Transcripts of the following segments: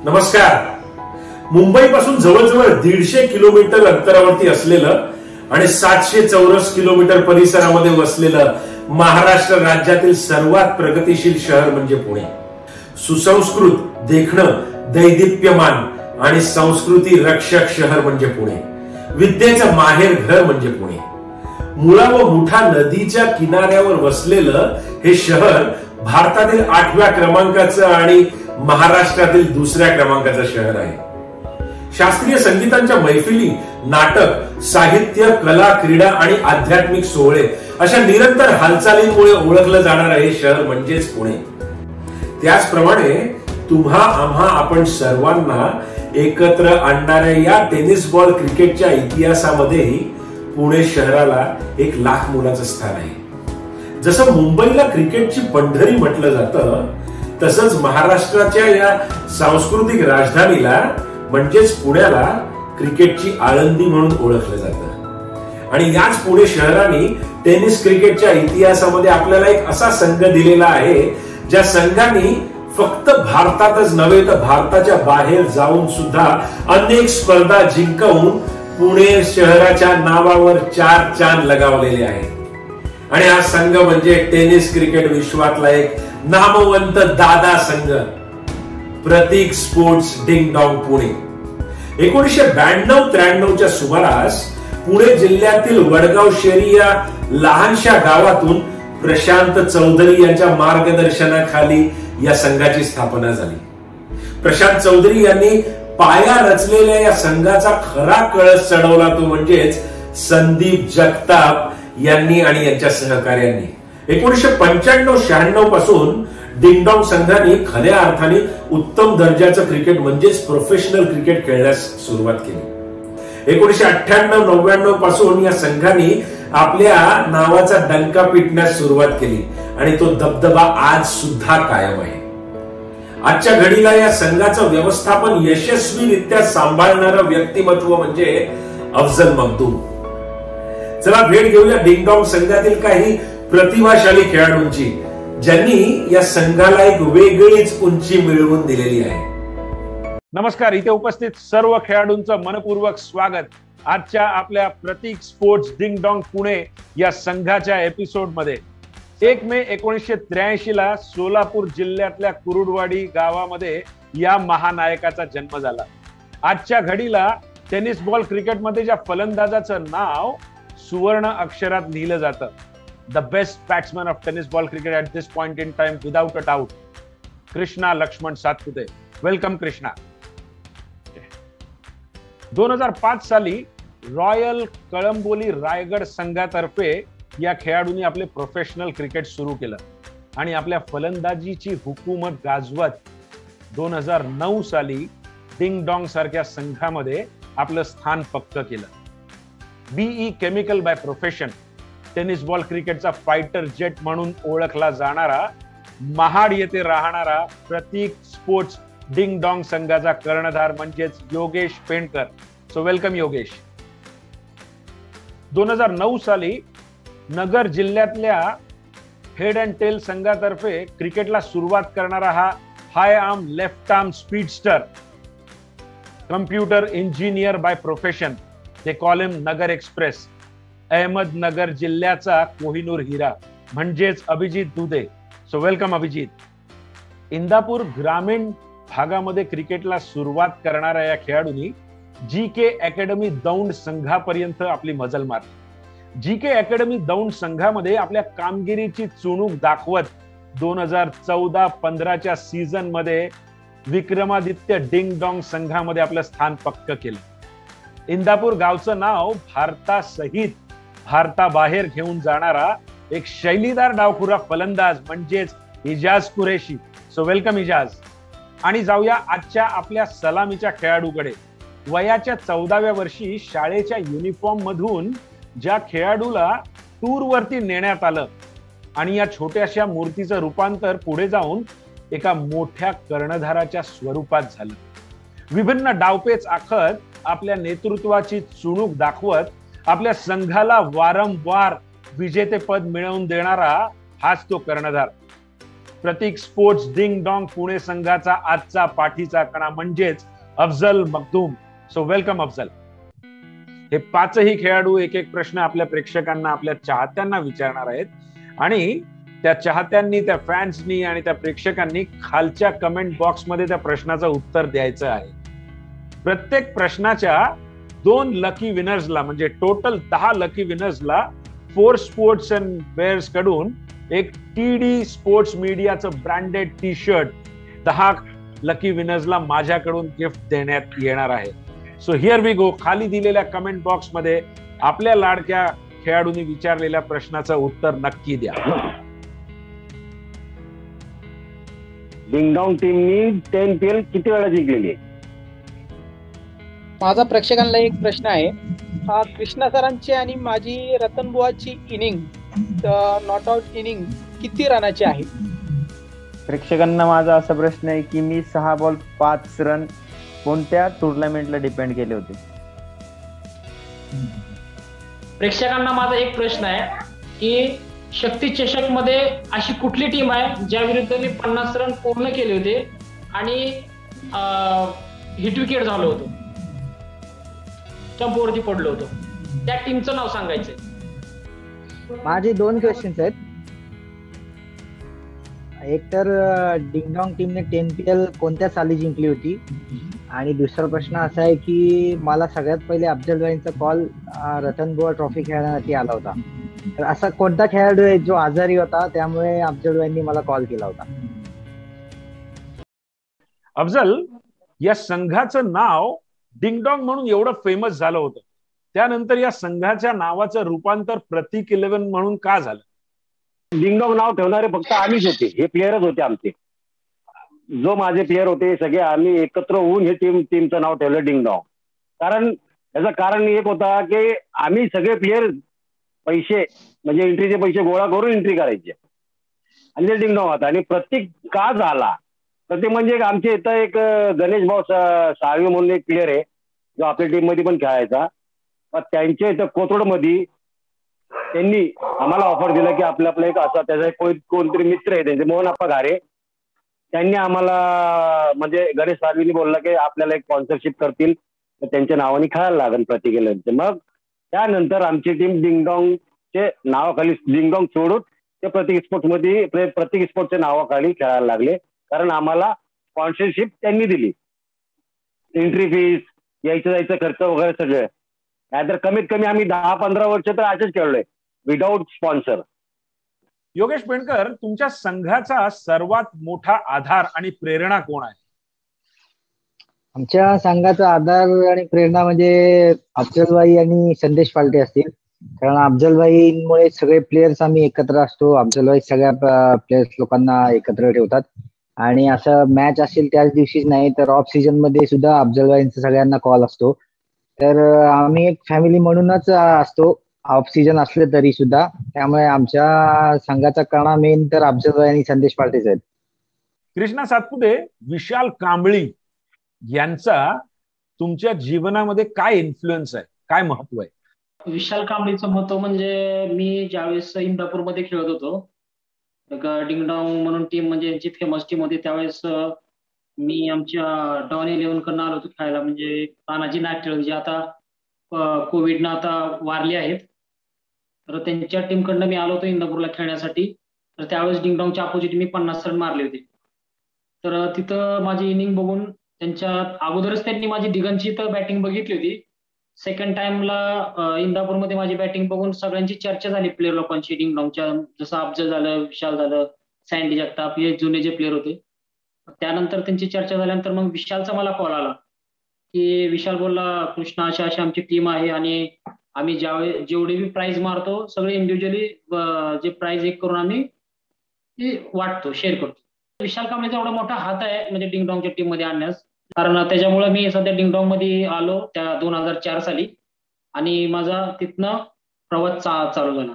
नमस्कार. मुंबईपासून जवळजवळ 150 किलोमीटर अंतरावरती असलेलं आणि 700 चौरस किलोमीटर परिसरामध्ये वसलेलं महाराष्ट्र राज्यातील सर्वात प्रगतिशील शहर म्हणजे पुणे. सुसंस्कृत, देखणं, दैदिप्यमान आणि संस्कृती रक्षक शहर म्हणजे पुणे. विद्येचं माहेर घर म्हणजे पुणे. मुळा व मुठा नदीच्या किनाऱ्यावर वसलेलं हे शहर भारतातील 8व्या क्रमांकाचं आणि महाराष्ट्रातील 2ऱ्या क्रमांकाचं शहर आहे. शास्त्रीय संगीतांच्या मैफिली, नाटक, साहित्य, कला, क्रीडा आणि आध्यात्मिक सोहळे अशा निरंतर हालचालींमुळे ओळखलं जाणारं हे शहर म्हणजेच पुणे. त्याचप्रमाणे तुम्हा आम्हा आपण सर्वांना एकत्र आणणाऱ्या या टेनिस बॉल क्रिकेटच्या इतिहासामध्येही पुणे शहराला एक लाख मोलाचं स्थान आहे. जसं मुंबईला क्रिकेटची पंढरी म्हटलं जातं, तसंच महाराष्ट्राच्या या सांस्कृतिक राजधानीला म्हणजेच पुण्याला क्रिकेटची आळंदी म्हणून ओळखलं जातं. आणि याच पुणे शहराने टेनिस क्रिकेटच्या इतिहासामध्ये आपल्याला एक असा संघ दिलेला आहे, ज्या संघाने फक्त भारतातच नव्हे तर भारताच्या बाहेर जाऊन सुद्धा अनेक स्पर्धा जिंकवून पुणे शहराच्या नावावर 4 चांद लगावलेले आहेत. आणि हा संघ म्हणजे टेनिस क्रिकेट विश्वातला एक नामवंत दादा संघ, प्रतीक स्पोर्ट्स डिंग डॉंग पुणे. 1992-93च्या सुमारास पुणे जिल्ह्यातील वडगाव शेरी या लहानशा गावातून प्रशांत चौधरी यांच्या मार्गदर्शनाखाली या संघाची स्थापना झाली. प्रशांत चौधरी यांनी पाया रचलेल्या या संघाचा खरा कळस चढवला तो म्हणजेच संदीप जगताप यांनी आणि यांच्या सहकार्यांनी. 1995-96 पासून डिंगडॉंग संघाने खऱ्या अर्थाने उत्तम दर्जाचं क्रिकेट म्हणजेच प्रोफेशनल क्रिकेट खेळण्यास सुरुवात केली. 1998-99 पासून या संघाने आपल्या नावाचा डंका पिटण्यास सुरुवात केली आणि तो दबदबा आज सुद्धा कायम आहे. आजच्या घडीला या संघाचं व्यवस्थापन यशस्वीरित्या सांभाळणारं व्यक्तिमत्व म्हणजे अफजल मखदूम. चला भेट घेऊया डिंगडॉंग संघातील काही प्रतिभाशाली खेळाडूंची, ज्यांनी या संघाला एक वेगळीच उंची मिळवून दिलेली आहे. नमस्कार. इथे उपस्थित सर्व खेळाडूंचं मनपूर्वक स्वागत आजच्या आपल्या प्रतीक स्पोर्ट्स डिंग डॉंग पुणे या संघाच्या एपिसोड मध्ये. 1 मे 1983 ला सोलापूर जिल्ह्यातल्या कुरुडवाडी गावामध्ये या महानायकाचा जन्म झाला. आजच्या घडीला टेनिस बॉल क्रिकेटमध्ये ज्या फलंदाजाचं नाव सुवर्ण अक्षरात लिहिलं जातं, the best batsman of tennis ball cricket at this point in time without a doubt, Krishna Laxman Satpute. Welcome Krishna. 2005 साली रॉयल कळंबोली रायगड संघातर्फे या खेळाडूंनी आपले प्रोफेशनल क्रिकेट सुरू केलं आणि आपल्या फलंदाजीची हुकूमत गाजवत 2009 साली डिंग डॉंग सारख्या संघामध्ये आपलं स्थान पक्क केलं. BE chemical by profession, tennis ball क्रिकेटचा फायटर जेट म्हणून ओळखला जाणारा, महाड येथे राहणारा प्रतीक स्पोर्ट्स डिंग डॉंग संघाचा कर्णधार म्हणजेच योगेश पेंडकर. So welcome Yogesh. 2009 साली नगर जिल्ह्यातल्या हेड अँड टेल संघातर्फे क्रिकेटला सुरुवात करणारा हा high arm left arm speedster, computer engineer by profession, ते call him Nagar express, Ahmednagar जिल्ह्याचा कोहिनूर हिरा म्हणजेच अभिजित दुधे. So welcome Abhijit. इंदापूर ग्रामीण भागामध्ये क्रिकेटला सुरुवात करणाऱ्या या खेळाडूंनी जीके अकॅडमी दौंड संघापर्यंत आपली मजल मारली. जीके अकॅडमी दौंड संघामध्ये आपल्या कामगिरीची चुणूक दाखवत 2014-15च्या सीझन मध्ये विक्रमादित्य डिंग डॉंग संघामध्ये आपलं स्थान पक्क केलं. इंदापूर गावचं नाव भारतासहित भारताबाहेर घेऊन जाणारा एक शैलीदार डावखुरा फलंदाज म्हणजेच इजाज कुरेशी. So welcome Ijaz. आणि जाऊया आजच्या आपल्या सलामीच्या खेळाडूकडे. वयाच्या 14व्या वर्षी शाळेच्या युनिफॉर्म मधून ज्या खेळाडूला टूर वरती नेण्यात आलं आणि या छोट्याशा मूर्तीचं रूपांतर पुढे जाऊन एका मोठ्या कर्णधाराच्या स्वरूपात झालं. विभिन्न डावपेच आखत आपल्या नेतृत्वाची चुणूक दाखवत आपल्या संघाला वारंवार विजेतेपद मिळवून देणारा हाच तो कर्णधार. Pratik sports ding dong Pune संघाचा आजचा पाठीचा कणा म्हणजेच अफजल मखदूम. So welcome Afzal. हे पाचही खेळाडू एक एक प्रश्न आपल्या प्रेक्षकांना, आपल्या चाहत्यांना विचारणार आहेत आणि त्या चाहत्यांनी, त्या फॅन्सनी आणि त्या प्रेक्षकांनी खालच्या कमेंट बॉक्समध्ये त्या प्रश्नाचं उत्तर द्यायचं आहे. प्रत्येक प्रश्नाच्या 2 लकी विनर्सला, म्हणजे टोटल 10 लकी विनर्सला फोर्स स्पोर्ट्स अँड बेअर्स कडून एक TD स्पोर्ट्स मीडियाचं ब्रँडेड टी शर्ट 10 लकी विनर्सला माझ्याकडून गिफ्ट देण्यात येणार आहे. So here we go. खाली दिलेल्या कमेंट बॉक्स मध्ये आपल्या लाडक्या खेळाडूंनी विचारलेल्या प्रश्नाचं उत्तर नक्की द्या. डिंगडॉंग टीमनी 10 PL किती वेळा जिंकलेली आहे? माझा प्रेक्षकांना एक प्रश्न आहे. कृष्णा सरांची आणि माझी रतन बुवाची इनिंग, नॉट आउट इनिंग किती रनाची आहे? प्रेक्षकांना माझा असा प्रश्न आहे की मी 6 बॉल 5 रन कोणत्या टुर्नामेंटला डिपेंड केले होते? प्रेक्षकांना माझा एक प्रश्न आहे की शक्ती चषक मध्ये अशी कुठली टीम आहे ज्या विरुद्ध मी 50 रन पूर्ण केले होते आणि हिट विकेट झालो होतो, स्टंपवरती पडलो होतो, त्या टीमचं नाव सांगायचंय. माझे 2 क्वेश्चन्स आहेत. एक तर डिंगडॉंग टीमने 10 PL कोणत्या साली जिंकली होती, आणि दुसरा प्रश्न असा आहे की मला सगळ्यात पहिले अफजलभाईंचा कॉल रतनबुवा ट्रॉफी खेळण्यासाठी आला होता. तर असा कोणता खेळाडू आहे जो आजारी होता त्यामुळे अफजलभाईंनी मला कॉल केला होता? अफजल, या संघाचं नाव डिंगडॉंग म्हणून एवढं फेमस झालं होतं, त्यानंतर या संघाच्या नावाचं रूपांतर प्रतीक 11 म्हणून का झालं? डिंगडॉंग नाव ठेवणारे फक्त आम्हीच होते, हे प्लेयरच होते आमचे. जो माझे प्लेयर होते सगळे आम्ही एकत्र होऊन हे टीमचं नाव ठेवलं डिंगडॉंग. कारण याचं कारण एक होता की आम्ही सगळे प्लेयर पैसे, म्हणजे एंट्रीचे पैसे गोळा करून एंट्री करायचे, आणि ते डिंगडॉंग होता. आणि प्रतीक का झाला? प्रतीक म्हणजे आमच्या इथं एक गणेश भाऊ साळवे म्हणून एक प्लेयर आहे जो आपल्या टीम मध्ये पण खेळायचा. पण त्यांच्या इथं कोथरूडमध्ये त्यांनी आम्हाला ऑफर दिला की आपलं एक असा त्याचा कोणतरी मित्र आहे त्यांचे, मोहन आप्पा घारे, त्यांनी आम्हाला म्हणजे गणेश साळवींनी बोलला की आपल्याला एक स्पॉन्सरशिप करतील तर त्यांच्या नावाने खेळायला लागेल प्रतीक 11. मग त्यानंतर आमची टीम डिंगडॉंगचे नावाखाली, डिंगडॉंग सोडून ते प्रतीक स्पोर्ट्समध्ये प्रतीक स्पोर्ट्सच्या नावाखाली खेळायला लागले. कारण आम्हाला स्पॉन्सरशिप त्यांनी दिली, एंट्री फीस, यायचं जायचं खर्च वगैरे सगळं. नाहीतर कमीत कमी आम्ही 10-15 वर्ष तर असेच खेळलोय विदाऊट स्पॉन्सर. योगेश पेंडकर, तुमच्या संघाचा सर्वात मोठा आधार आणि प्रेरणा कोण आहे? आमच्या संघाचा आधार आणि प्रेरणा म्हणजे अफजलभाई आणि संदेश पालटे असतील. कारण अफजलभाईंमुळे सगळे प्लेयर्स आम्ही एकत्र असतो. अफजलभाई सगळ्या प्लेयर्स लोकांना एकत्र ठेवतात, आणि असं मॅच असेल त्याच दिवशीच नाही तर ऑफ सीझन मध्ये सुद्धा अफजलभाईंचा सगळ्यांना कॉल असतो. तर आम्ही एक फॅमिली म्हणूनच असतो ऑफ सीझन असले तरी सुद्धा. त्यामुळे आमच्या संघाचा कणा मेन तर अफजलभाई आणि संदेश पालटेच आहेत. कृष्णा सातपुते, विशाल कांबळी यांचा तुमच्या जीवनामध्ये काय इन्फ्लुएन्स आहे, काय महत्व आहे? विशाल कांबळीचं महत्व म्हणजे मी ज्यावेळेस इंदापूरमध्ये खेळत होतो, डिंगडॉंग म्हणून टीम म्हणजे यांची फेमस टीम होती, त्यावेळेस मी आमच्या डॉन 11 कडनं आलो होतो खेळायला. म्हणजे तानाजी नाट्य जे आता कोविडनं आता वारले आहेत, तर त्यांच्या टीमकडनं मी आलो होतो इंदापूरला खेळण्यासाठी. तर त्यावेळेस डिंगडॉंगच्या अपोजिट मी 50 रन मारले होते. तर तिथं माझी इनिंग बघून त्यांच्या अगोदरच त्यांनी माझी दिगंची तर बॅटिंग बघितली होती. सेकंड टाइमला इंदापूरमध्ये माझी बॅटिंग बघून सगळ्यांची चर्चा झाली प्लेयर लोकांची डिंगडॉंगच्या, जसं अफजल झालं, विशाल झालं, सँडी जगताप, हे जुने जे प्लेयर होते. त्यानंतर त्यांची चर्चा झाल्यानंतर मग विशालचा मला कॉल आला की विशाल बोलला, कृष्णा अशी अशी आमची टीम आहे आणि आम्ही जेवढे बी प्राइज मारतो सगळे इंडिव्हिज्युअली जे प्राइज एक करून आम्ही वाटतो, शेअर करतो. विशाल कांबळेचा एवढा मोठा हात आहे म्हणजे डिंगडॉंगच्या टीम मध्ये आणण्यास, कारण त्याच्यामुळे मी सध्या डिंगडॉंग मध्ये आलो त्या 2004 साली, आणि माझा तिथनं प्रवास चालू झाला.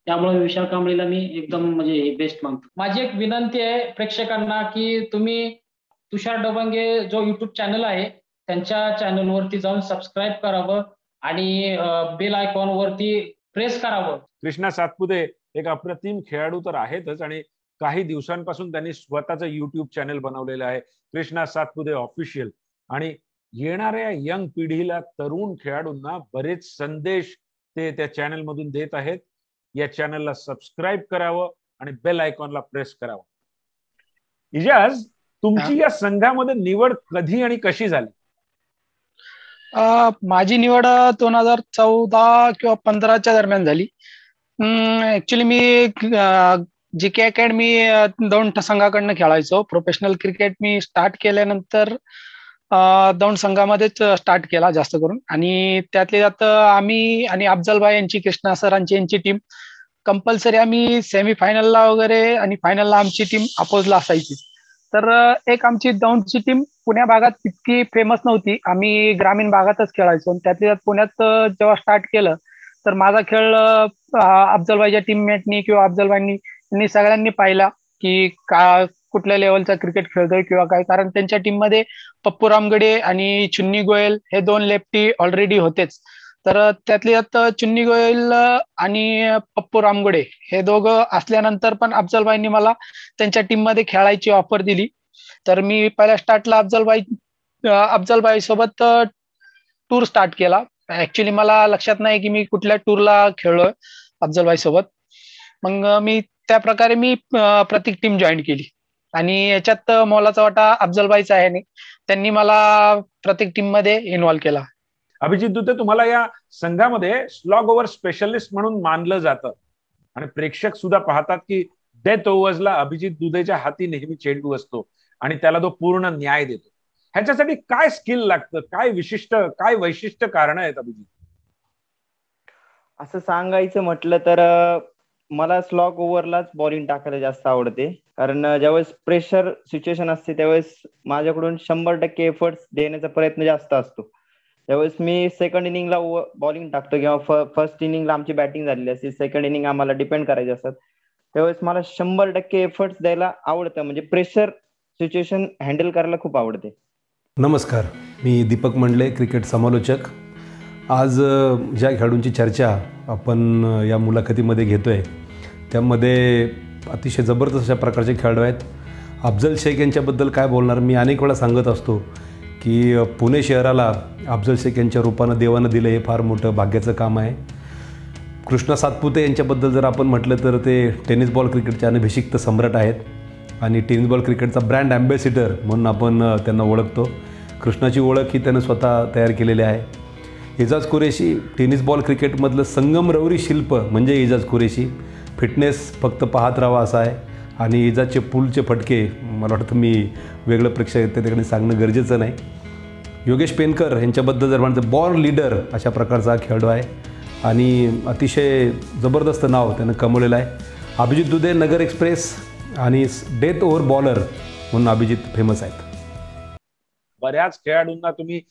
त्यामुळे विशाल कांबळीला मी एकदम म्हणजे बेस्ट मानतो. माझी एक विनंती आहे प्रेक्षकांना की तुम्ही तुषार डबंगे जो युट्यूब चॅनल आहे त्यांच्या चॅनलवरती जाऊन सबस्क्राईब करावं आणि बेल आयकॉन वरती प्रेस करावं. कृष्णा सातपुते एक अप्रतिम खेळाडू तर आहेतच, आणि काही दिवसांपासून त्यांनी स्वतःचं युट्यूब चॅनल बनवलेलं आहे, कृष्णा सातपुते ऑफिशियल. आणि येणाऱ्या यंग पिढीला, तरुण खेळाडूंना बरेच संदेश ते त्या चॅनल मधून देत आहेत. या चॅनलला सबस्क्राईब करावं आणि बेल आयकॉनला प्रेस करावं. इजाज, तुमची या संघामध्ये निवड कधी आणि कशी झाली? माझी निवड 2014 किंवा 15च्या दरम्यान झाली. ऍक्च्युली मी GK अकॅडमी दौंड संघाकडनं खेळायचो. प्रोफेशनल क्रिकेट मी स्टार्ट केल्यानंतर दौंड संघामध्येच स्टार्ट केला जास्त करून. आणि त्यातले त्यात आम्ही आणि अफजलभाई यांची, कृष्णा सरांची यांची टीम कंपल्सरी आम्ही सेमीफायनलला वगैरे आणि फायनलला आमची टीम अपोजला असायची. तर एक आमची दौंडची टीम पुण्या भागात तितकी फेमस नव्हती. आम्ही ग्रामीण भागातच खेळायचो. आणि त्यातल्या त्यात पुण्यात जेव्हा स्टार्ट केलं तर माझा खेळ अफजलभाईच्या टीममेटनी किंवा अफजलभाईंनी सगळ्यांनी पाहिला की कुठल्या लेवलचा क्रिकेट खेळतोय किंवा काय. कारण त्यांच्या टीम मध्ये पप्पू रामगडे आणि चुन्नी गोयल हे 2 लेफ्टी ऑलरेडी होतेच. तर त्यातले त्यात चुन्नी गोयल आणि पप्पू रामगडे हे दोघं असल्यानंतर पण अफजलभाईंनी मला त्यांच्या टीम मध्ये खेळायची ऑफर दिली. तर मी पहिल्या स्टार्टला अफजलभाई सोबत टूर स्टार्ट केला. ऍक्च्युली मला लक्षात नाही की मी कुठल्या टूरला खेळलोय अफजलभाई सोबत. मग मी त्या प्रकारे मी प्रत्येक टीम जॉईन केली. आणि याच्यात मोलाचा वाटा अफजलभाईचा आहे. त्यांनी मला प्रत्येक टीम मध्ये इन्व्हॉल्व केला. अभिजित दुधे, तुम्हाला या संघामध्ये स्लॉग ओव्हर स्पेशलिस्ट म्हणून मानलं जातं आणि प्रेक्षक सुद्धा पाहतात की डेथ ओव्हर्सला अभिजित दुधेच्या हाती नेहमी चेंडू असतो आणि त्याला तो पूर्ण न्याय देतो. ह्याच्यासाठी काय स्किल लागतं, काय वैशिष्ट्य कारण आहेत अभिजित? असं सांगायचं म्हटलं तर मला स्लॉग ओव्हरलाच बॉलिंग टाकायला जास्त आवडते. कारण ज्यावेळेस प्रेशर सिच्युएशन असते त्यावेळेस माझ्याकडून 100% एफर्ट्स देण्याचा प्रयत्न जास्त असतो. ज्यावेळेस मी सेकंड इनिंगला बॉलिंग टाकतो किंवा फर्स्ट इनिंगला आमची बॅटिंग झालेली असते, सेकंड इनिंग आम्हाला डिपेंड करायचे असतात, त्यावेळेस मला 100% एफर्ट्स द्यायला आवडतं. म्हणजे प्रेशर सिच्युएशन हँडल करायला खूप आवडते. नमस्कार, मी दीपक मंडले, क्रिकेट समालोचक. आज ज्या खेळाडूंची चर्चा आपण या मुलाखतीमध्ये घेतो आहे त्यामध्ये अतिशय जबरदस्त अशा प्रकारचे खेळाडू आहेत. अफजल शेख यांच्याबद्दल काय बोलणार. मी अनेक वेळा सांगत असतो की पुणे शहराला अफजल शेख यांच्या रूपानं देवानं दिलं हे फार मोठं भाग्याचं काम आहे. कृष्णा सातपुते यांच्याबद्दल जर आपण म्हटलं तर ते टेनिस बॉल क्रिकेटचे अनभिषिक्त सम्राट आहेत आणि टेनिस बॉल क्रिकेटचा ब्रँड ॲम्बॅसिडर म्हणून आपण त्यांना ओळखतो. कृष्णाची ओळख ही त्यानं स्वतः तयार केलेली आहे. एजाज कुरेशी टेनिस बॉल क्रिकेटमधलं संगमरवरी शिल्प म्हणजे एजाज कुरेशी. फिटनेस फक्त पाहत राहावा असा आहे. आणि एजाजचे पूलचे फटके मला वाटतं मी वेगळं प्रेक्षक त्याच्याकडे सांगणं गरजेचं नाही. योगेश पेनकर यांच्याबद्दल जर म्हणतं बॉर्न लीडर अशा प्रकारचा हा खेळाडू आहे आणि अतिशय जबरदस्त नाव त्यानं कमवलेलं आहे. अभिजित दुधे नगर एक्सप्रेस आणि डेथ ओव्हर बॉलर म्हणून अभिजित फेमस आहेत. बऱ्याच खेळाडूंना तुम्ही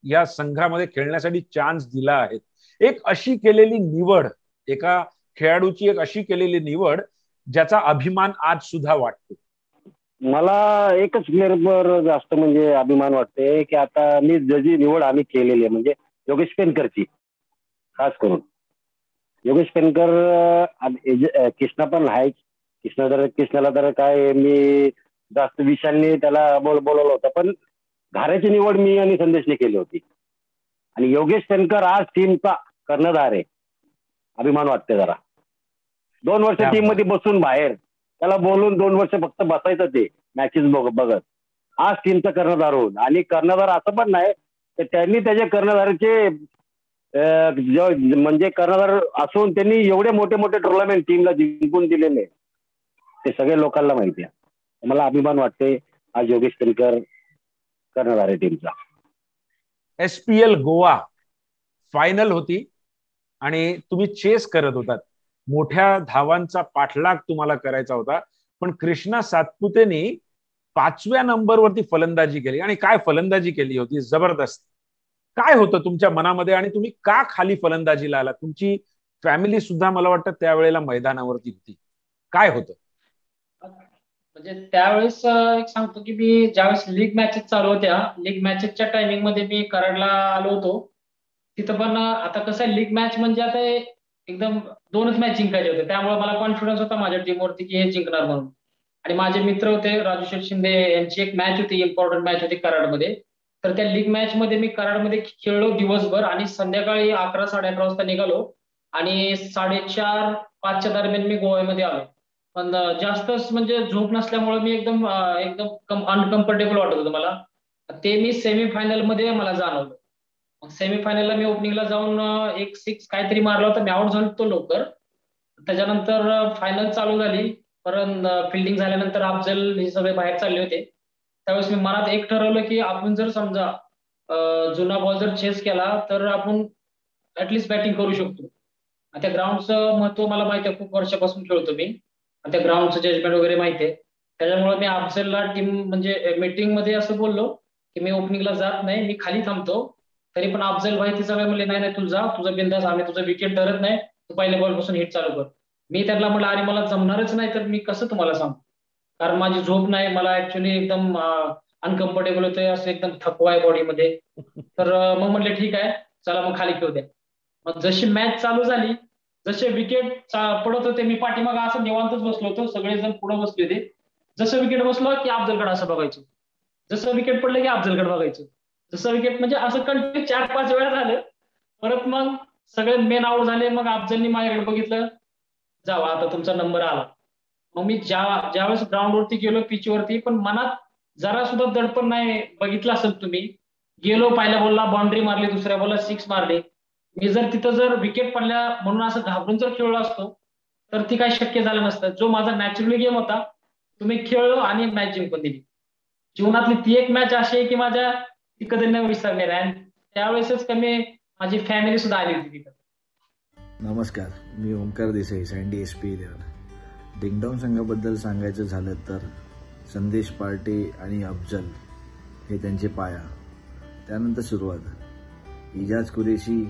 या संघामध्ये खेळण्यासाठी चान्स दिला आहे. एक अशी केलेली निवड, एका खेळाडूची एक अशी केलेली निवड ज्याचा अभिमान आज सुद्धा वाटतो. मला एकच प्लेअरवर जास्त म्हणजे अभिमान वाटते की आता मी जी निवड आम्ही केलेली आहे म्हणजे योगेश पेनकरची. खास करून योगेश पेनकर, कृष्णा पण आहे. कृष्णाला तर काय मी जास्त विषयांनी त्याला बोलवलं होतं, पण घाऱ्याची निवड मी आणि संदेशने केली होती. आणि योगेश पेनकर आज टीमचा कर्णधार आहे. अभिमान वाटते जरा. 2 वर्ष टीम मध्ये बसून बाहेर त्याला बोलून 2 वर्ष फक्त बसायचं ते मॅचेस बघत. आज टीमचा कर्णधार होऊन, आणि कर्णधार असं पण नाही तर त्यांनी त्याच्या कर्णधाराचे म्हणजे कर्णधार असून त्यांनी एवढे मोठे मोठे टुर्नामेंट टीमला जिंकून दिलेले ते सगळे लोकांना माहिती आहे. मला अभिमान वाटते आज योगेश पेनकर कर्णधार आहे टीमचा. SPL गोवा फायनल होती आणि तुम्ही चेस करत होतात. मोठ्या धावांचा पाठलाग तुम्हाला करायचा होता, पण कृष्णा सातपुतेनी 5व्या नंबरवरती फलंदाजी केली. आणि काय फलंदाजी केली होती, जबरदस्त. काय होतं तुमच्या मनामध्ये आणि तुम्ही का खाली फलंदाजीला आला? तुमची फॅमिली सुद्धा मला वाटतं त्यावेळेला मैदानावरती होती. काय होतं? म्हणजे त्यावेळेस एक सांगतो की मी ज्यावेळेस लीग मॅचेस चालू होत्या, लीग मॅचेसच्या टायमिंग मध्ये मी कराडला आलो होतो. तिथं पण आता कसं लीग मॅच म्हणजे आता एकदम 2च मॅच जिंकायचे होते. त्यामुळे मला कॉन्फिडन्स होता माझ्या टीमवरती की हे जिंकणार म्हणून. आणि माझे मित्र होते राजू शेठ शिंदे यांची एक मॅच होती, इम्पॉर्टंट मॅच होती कराडमध्ये. तर त्या लीग मॅच मध्ये मी कराडमध्ये खेळलो दिवसभर आणि संध्याकाळी 11-11:30 वाजता निघालो आणि 4:30-5च्या दरम्यान मी गोव्यामध्ये आलो. पण जास्तच म्हणजे झोप नसल्यामुळे मी एकदम अनकम्फर्टेबल वाटत होतं मला. ते मी सेमीफायनल मध्ये मला जाणवलं. सेमीफायनलला मी ओपनिंगला जाऊन एक 6 काहीतरी मारला होता, मी आउट झालो तो लवकर. त्याच्यानंतर फायनल चालू झाली, परत फिल्डिंग झाल्यानंतर अफजल हे सगळे बाहेर चालले होते. त्यावेळेस मी मनात एक ठरवलं की आपण जर समजा जुना बॉल जर चेस केला तर आपण ऍटलीस्ट बॅटिंग करू शकतो. त्या ग्राउंडचं महत्व मला माहिती आहे, खूप वर्षापासून खेळतो मी. त्या ग्राउंडचं जजमेंट वगैरे माहिती आहे. त्याच्यामुळे मी अफजलला टीम म्हणजे मीटिंग मध्ये असं बोललो की मी ओपनिंगला जात नाही, मी खाली थांबतो. तरी पण अफजल भाई ते सगळे म्हणले नाही नाही तू जा, तुझं बिंदास, आम्ही तुझं विकेट धरत नाही, तू पहिल्या बॉलपासून हिट चालू कर. मी त्यांना म्हटलं अरे मला जमणारच नाही तर मी कसं तुम्हाला सांगू, कारण माझी झोप नाही, मला ऍक्च्युली एकदम अनकम्फर्टेबल होतंय, असं एकदम थकवा आहे बॉडीमध्ये. तर मग म्हटलं ठीक आहे, चला मग खाली खेळू द्या. मग जशी मॅच चालू झाली, जसे विकेट पडत होते, मी पाठीमागं असं निवांतच बसलो होतो, सगळेजण पुढे बसले होते. जसं विकेट बसलं की अफजलकडे असं बघायचं, जसं विकेट पडलं की अफजलकडे बघायचं, जसं विकेट म्हणजे असं कंटिन्यू 4-5 वेळा झालं. परत मग सगळे मेन आउट झाले, मग अफजलनी माझ्याकडे बघितलं, जावा आता तुमचा नंबर आला. मग मी ज्यावेळेस ग्राउंडवरती गेलो पिचवरती, पण मनात जरा सुद्धा दडपण नाही. बघितलं असेल तुम्ही, गेलो पहिल्या बॉलला बाउंड्री मारली, दुसऱ्या बॉलला 6 मारले. मी जर तिथं जर विकेट पडल्या म्हणून असं घाबरून जर खेळलो असतो तर ती काही शक्य झालं नसतं. जो माझा नॅचरली गेम होता तो मी खेळलो आणि मॅच जिंकून दिली. जीवनातली ती एक मॅच अशी आहे की माझ्या ती कधी न विसरणार आहे. आणि त्यावेळेसच कमी माझी फॅमिली सुद्धा आली होती तिथं. नमस्कार, मी Omkar Desai, sandy SP11. Ding-dong संघाबद्दल सांगायचं झालं तर संदेश पार्टे आणि अफजल हे त्यांचे पाया. त्यानंतर सुरुवात Ijaz Qureshi,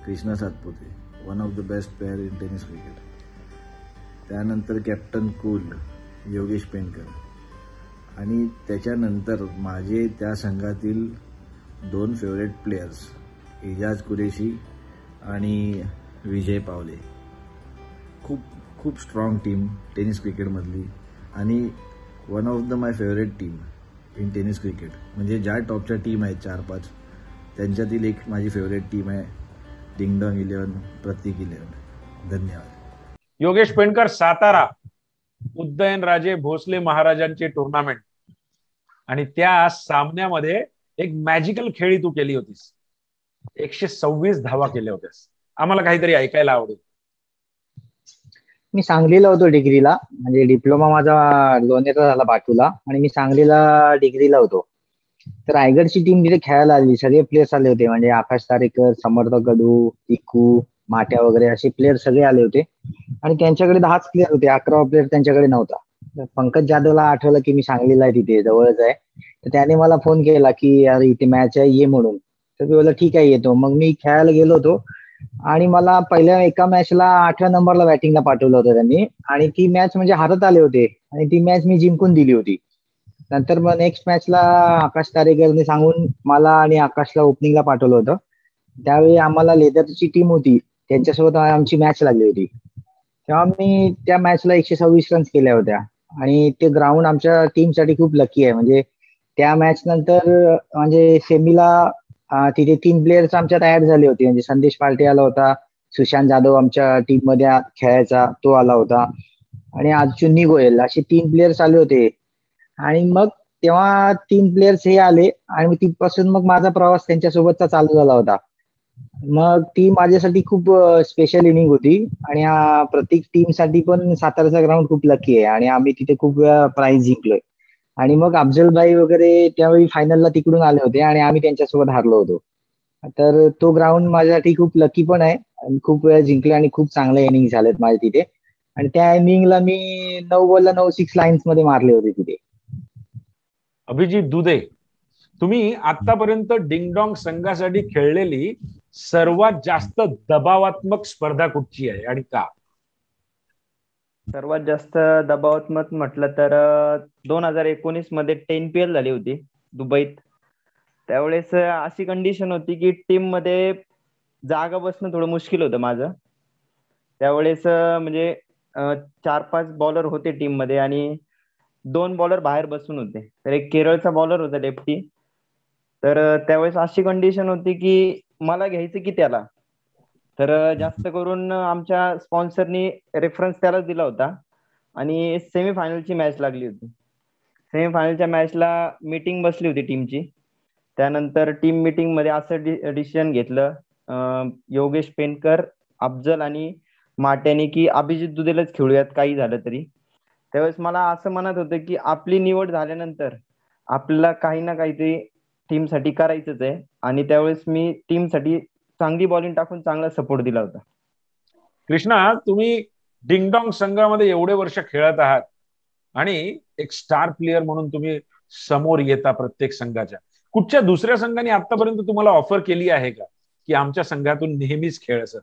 Krishna Satpute, one of the best player in tennis cricket. त्यानंतर कॅप्टन कूल योगेश पेनकर. आणि त्याच्यानंतर माझे त्या संघातील 2 फेवरेट प्लेयर्स इजाज कुरेशी आणि विजय पावले. खूप खूप स्ट्रॉंग टीम टेनिस क्रिकेटमधली आणि one of the my favourite team in tennis cricket. म्हणजे ज्या टॉपच्या टीम आहेत 4-5 त्यांच्यातील एक माझी फेवरेट टीम आहे डिंगडॉंग 11, प्रतीक 11. धन्यवाद. योगेश पेणकर, सातारा, उदयनराजे भोसले महाराजांची टुर्नामेंट आणि त्या सामन्यामध्ये एक मॅजिकल खेळी तू केली होतीस. 126 धावा केल्या होत्यास. आम्हाला काहीतरी ऐकायला आवडेल. मी सांगलीला होतो डिग्रीला, म्हणजे डिप्लोमा माझा लोणेचा झाला बाटूला आणि मी सांगलीला डिग्रीला होतो. तर रायगडची टीम तिथे खेळायला आली, सगळे प्लेयर्स आले होते, म्हणजे आकाश तारेकर, समर्थ गडू, इकू, माट्या वगैरे असे प्लेयर सगळे आले होते. आणि त्यांच्याकडे 10च प्लेयर होते, 11वा प्लेयर त्यांच्याकडे नव्हता. तर पंकज जाधवला आठवलं की मी सांगलीला आहे, तिथे जवळच आहे. तर त्याने मला फोन केला की यार इथे मॅच आहे, ये म्हणून. तर मी बोलला ठीक आहे येतो. मग मी खेळायला गेलो होतो आणि मला पहिल्या एका मॅचला 8व्या नंबरला बॅटिंगला पाठवलं होतं त्यांनी. आणि ती मॅच म्हणजे हारत आले होते आणि ती मॅच मी जिंकून दिली होती. नंतर मग नेक्स्ट मॅचला आकाश तारेकरने सांगून मला आणि आकाशला ओपनिंगला पाठवलं होतं. त्यावेळी आम्हाला लेदरची टीम होती, त्यांच्यासोबत आमची मॅच लागली होती. तेव्हा मी त्या मॅचला 126 रन्स केल्या होत्या. आणि ते ग्राउंड आमच्या टीमसाठी खूप लकी आहे. म्हणजे त्या मॅच नंतर म्हणजे सेमीला तिथे 3 प्लेयर्स आमच्यात ऍड झाले होते. म्हणजे संदेश पार्टे आला होता, सुशांत जाधव आमच्या टीम मध्ये खेळायचा तो आला होता, आणि आज चुन्नी गोयल, असे 3 प्लेयर्स आले होते. आणि मग तेव्हा 3 प्लेयर्स हे आले आणि तिथपासून मग माझा प्रवास त्यांच्यासोबतचा चालू झाला होता. मग ती माझ्यासाठी खूप स्पेशल इनिंग होती. आणि प्रत्येक टीमसाठी पण साताराचा ग्राउंड खूप लकी आहे आणि आम्ही तिथे खूप वेळा प्राइज जिंकलोय. आणि मग अफजलभाई वगैरे त्यावेळी फायनलला तिकडून आले होते आणि आम्ही त्यांच्यासोबत हारलो होतो. तर तो ग्राउंड माझ्यासाठी खूप लकी पण आहे आणि खूप वेळा जिंकले आणि खूप चांगले इनिंग झालेत माझे तिथे. आणि त्या इनिंगला मी 9 बॉलला 9 6 लाईन्स मध्ये मारले होते तिथे. अभिजित दुधे, तुम्ही आतापर्यंत डिंगडॉंग संघासाठी खेळलेली सर्वात जास्त दबावात्मक स्पर्धा कुठची आहे आणि का? सर्वात जास्त दबावात्मक म्हटलं तर 2019 मध्ये 10PL झाली होती दुबईत. त्यावेळेस अशी कंडिशन होती की टीम मध्ये जागा बसणं थोडं मुश्किल होतं माझं. त्यावेळेस म्हणजे 4-5 बॉलर होते टीम मध्ये आणि 2 बॉलर बाहेर बसून होते. तर एक केरळचा बॉलर होता लेफ्टी. तर त्यावेळेस अशी कंडिशन होती की मला घ्यायचं की त्याला. तर जास्त करून आमच्या स्पॉन्सरनी रेफरन्स त्यालाच दिला होता आणि सेमीफायनलची मॅच लागली होती. सेमीफायनलच्या मॅचला मीटिंग बसली होती टीमची. त्यानंतर टीम मीटिंग मध्ये असं डिसिजन घेतलं योगेश पेनकर, अफजल आणि माट्याने की अभिजित दुधेलाच खेळूयात काही झालं तरी. त्यावेळेस मला असं म्हणत होतं की आपली निवड झाल्यानंतर आपल्याला काही ना काहीतरी टीमसाठी करायचंच आहे आणि त्यावेळेस मी टीमसाठी चांगली बॉलिंग टाकून चांगला सपोर्ट दिला होता. कृष्णा, तुम्ही डिंगडॉंग संघामध्ये एवढे वर्ष खेळत आहात आणि एक स्टार प्लेअर म्हणून तुम्ही समोर येता प्रत्येक संघाच्या. कुठच्या दुसऱ्या संघाने आतापर्यंत तुम्हाला ऑफर केली आहे का की आमच्या संघातून नेहमीच खेळ सर?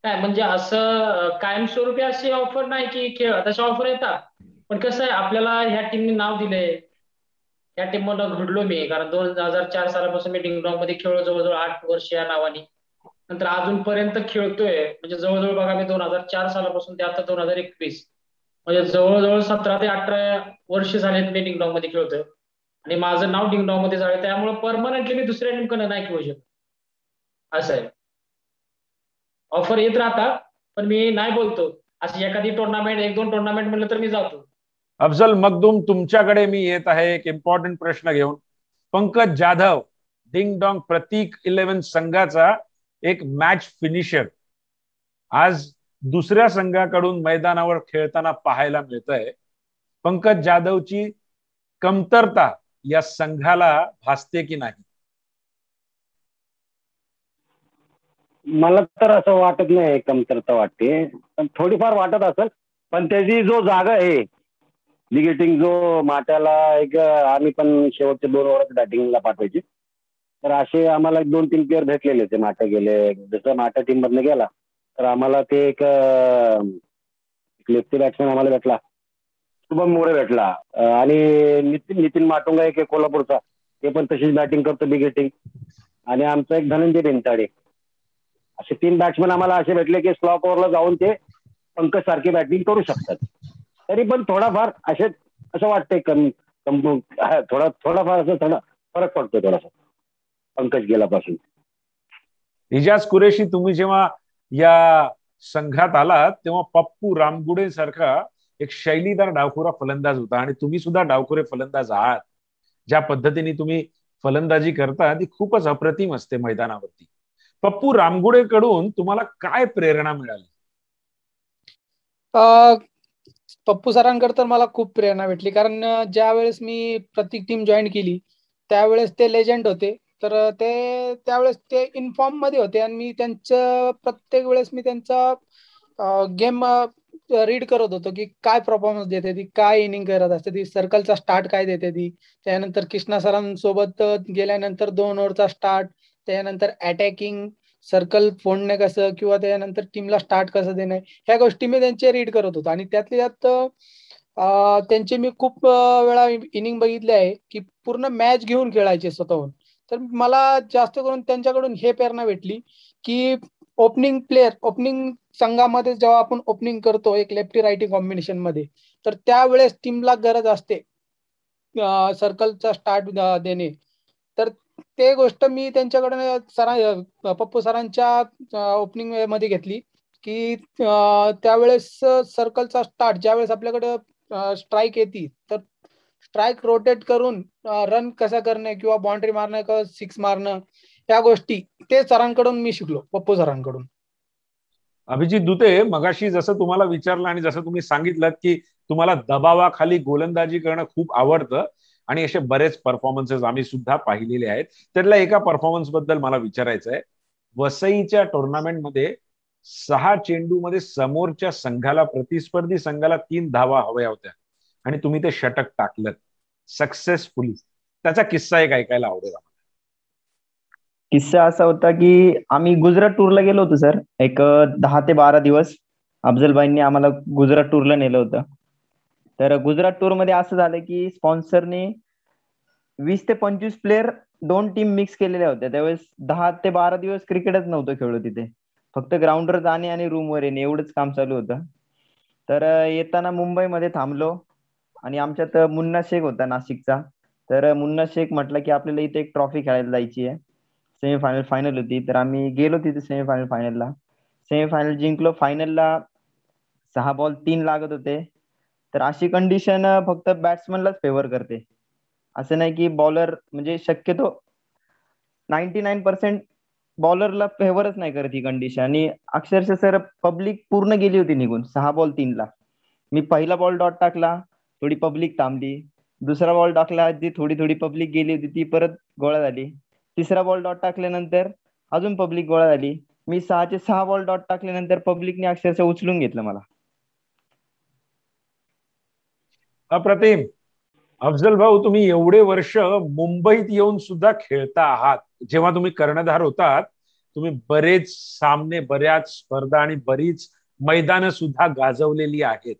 काय म्हणजे असं कायमस्वरूपी अशी ऑफर नाही की खेळ, तशा ऑफर येतात. पण कसं आहे, आपल्याला ह्या टीमने नाव दिलंय, या टीम मधून घडलो मी. कारण 2004 सालापासून मी डिंगडॉंग मध्ये खेळलो, जवळजवळ 8 वर्ष या नावाने. नंतर अजूनपर्यंत खेळतोय. म्हणजे जवळजवळ बघा, मी 2004 सालापासून ते आता 2021, म्हणजे जवळजवळ 17 ते 18 वर्ष झालेत मी डिंगडॉंग मध्ये खेळतोय आणि माझं नाव डिंगडॉंग मध्ये झालं. त्यामुळे परमनंटली मी दुसऱ्या टीमकडे नाही खेळू शकत. असं आहे, ऑफर येत राहतात पण मी नाही बोलतो. अशी एखादी टुर्नामेंट, 1-2 टुर्नामेंट म्हणलं तर मी जातो. अफजल मखदूम, तुमच्याकडे मी येत आहे एक इम्पॉर्टंट प्रश्न घेऊन. पंकज जाधव, डिंगडॉंग प्रतीक 11 संघाचा एक मॅच फिनिशर, आज दुसऱ्या संघाकडून मैदानावर खेळताना पाहायला मिळतंय. पंकज जाधवची कमतरता या संघाला भासते की नाही? मला तर असं वाटत नाही कमतरता वाटते, पण थोडीफार वाटत असेल. पण त्याची जो जागा आहे निगेटिंग, जो माट्याला एक आम्ही पण शेवटचे 2 ओव्हर बॅटिंगला पाठवायची, तर असे आम्हाला 2-3 प्लेअर भेटलेले ते. माट्या गेले, जसं माट्या टीम मधनं गेला तर आम्हाला ते एक लेफ्टी बॅट्समॅन आम्हाला भेटला, शुभम मोरे भेटला, आणि नितीन माटुंगा एक कोल्हापूरचा, ते पण तशीच बॅटिंग करतो बिगेटिंग, आणि आमचा एक धनंजय बेंताडे. असे 3 बॅट्समॅन आम्हाला असे भेटले की स्लॉप ओव्हरला जाऊन ते पंकज सारखी बॅटिंग करू शकतात. तरी पण थोडाफार असं वाटतंय थोडाफार असं थोडा फरक पडतोय थोडासा पंकज गेल्यापासून. इजाज कुरेशी, तुम्ही जेव्हा या संघात आलात तेव्हा पप्पू रामगुडे सारखा एक शैलीदार डावखुरा फलंदाज होता आणि तुम्ही सुद्धा डावखुरे फलंदाज आहात. ज्या पद्धतीने तुम्ही फलंदाजी करता ती खूपच अप्रतिम असते मैदानावरती. पप्पू रामगुडे कडून तुम्हाला काय प्रेरणा मिळाली? पप्पू सरांकडे तर मला खूप प्रेरणा भेटली, कारण ज्या वेळेस मी प्रत्येक टीम जॉईन केली त्यावेळेस ते लेजंड होते. तर ते त्यावेळेस ते इन्फॉर्म मध्ये होते आणि मी त्यांचं प्रत्येक वेळेस मी त्यांचा गेम रीड करत होतो की काय परफॉर्मन्स देते ती, काय इनिंग करत असते ती, सर्कलचा स्टार्ट काय देते ती. त्यानंतर कृष्णा सरांसोबत गेल्यानंतर 2 ओव्हरचा स्टार्ट, त्यानंतर अटॅकिंग, सर्कल फोडणे कसं, किंवा त्यानंतर टीमला स्टार्ट कसं देणे, ह्या गोष्टी मी त्यांचे रीड करत होतो. आणि त्यातल्या त्यात त्यांचे मी खूप वेळा इनिंग बघितले आहे की पूर्ण मॅच घेऊन खेळायचे स्वतःहून. तर मला जास्त करून त्यांच्याकडून हे प्रेरणा भेटली की ओपनिंग संघामध्ये जेव्हा आपण ओपनिंग करतो एक लेफ्टी राईटी कॉम्बिनेशन मध्ये, तर त्यावेळेस टीमला गरज असते सर्कलचा स्टार्ट देणे. तर ते गोष्ट मी त्यांच्याकडून पप्पू सरांच्या ओपनिंग मध्ये घेतली की त्यावेळेस सर्कलचा स्टार्ट ज्यावेळेस आपल्याकडे स्ट्राईक येते तर स्ट्राईक रोटेट करून रन कसा करणे किंवा बाउंड्री मारणं किंवा 6 मारणं, या गोष्टी ते सरांकडून मी शिकलो, पप्पू सरांकडून. अभिजित दुते, मगाशी जसं तुम्हाला विचारलं आणि जसं तुम्ही सांगितलं की तुम्हाला दबावाखाली गोलंदाजी करणं खूप आवडतं आणि असे बरेच परफॉर्मन्सेस आम्ही सुद्धा पाहिलेले आहेत. त्यातल्या एका परफॉर्मन्स बद्दल मला विचारायचं आहे. वसईच्या टुर्नामेंटमध्ये 6 चेंडूमध्ये समोरच्या संघाला, प्रतिस्पर्धी संघाला 3 धावा हव्या होत्या आणि तुम्ही ते षटक टाकलं सक्सेसफुली. त्याचा किस्सा एक ऐकायला आवडेल. किस्सा असा होता की आम्ही गुजरात टूरला गेलो होतो सर, एक 10 ते 12 दिवस अफजलबाईंनी आम्हाला गुजरात टूरला नेलं होतं. तर गुजरात टूर मध्ये असं झालं की स्पॉन्सरने 20 ते 25 प्लेअर 2 टीम मिक्स केलेल्या होत्या. त्यावेळेस 10 ते 12 दिवस क्रिकेटच नव्हतं खेळलो तिथे. फक्त ग्राउंडवर जाणे आणि रूमवर येणे एवढंच काम चालू होतं. तर येताना मुंबईमध्ये थांबलो आणि आमच्यात मुन्ना शेख होता नाशिकचा. तर मुन्ना शेख म्हटलं की आपल्याला इथे एक ट्रॉफी खेळायला जायची आहे. सेमीफायनल फायनल होती, तर आम्ही गेलो तिथे सेमीफायनल फायनलला. सेमीफायनल जिंकलो. फायनलला 6 बॉल 3 लागत होते. तर अशी कंडिशन फक्त बॅट्समनलाच फेवर करते. असं नाही की बॉलर, म्हणजे शक्यतो 99% बॉलरला फेवरच नाही करत ही कंडिशन. आणि अक्षरशः सर पब्लिक पूर्ण गेली होती निघून 6 बॉल 3 ला. मी पहिला बॉल डॉट टाकला, थोडी पब्लिक थांबली. दुसरा बॉल टाकला, जी थोडी थोडी पब्लिक गेली होती ती परत गोळा झाली. तिसरा बॉल डॉट टाकल्यानंतर अजून पब्लिक गोळा झाली. मी 6चे 6 बॉल डॉट टाकल्यानंतर पब्लिकने अक्षरशः उचलून घेतलं मला. अप्रतिम. अफजल भाऊ, तुम्ही एवढे वर्ष मुंबईत येऊन सुद्धा खेळता आहात. जेव्हा तुम्ही कर्णधार होतात, तुम्ही बरेच सामने, बऱ्याच स्पर्धा आणि बरीच मैदानं सुद्धा गाजवलेली आहेत.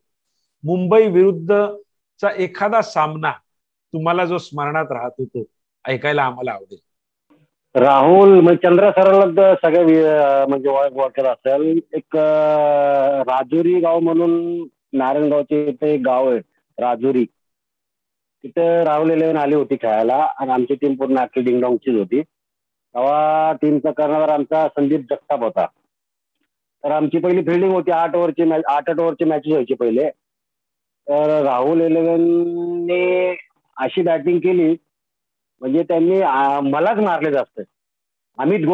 मुंबई विरुद्धचा एखादा सामना तुम्हाला जो स्मरणात राहतो तो ऐकायला आम्हाला आवडेल. राहुल म्हणजे चंद्र सरांना सगळे म्हणजे ओळखत असेल. एक राजुरी गाव म्हणून नारायणगावचे इथे एक गाव आहे राजुरी. तिथे राहुल 11 आली होती खेळायला आणि आमची टीम पूर्ण अख्खी डिंगडॉंगचीच होती. तेव्हा टीमचा कर्णधार आमचा संदीप जगताप होता. तर आमची पहिली फिल्डिंग होती. 8 ओव्हरची मॅचेस व्हायची पहिले. तर राहुल 11ने अशी बॅटिंग केली म्हणजे त्यांनी मलाच मारले जास्त. अमित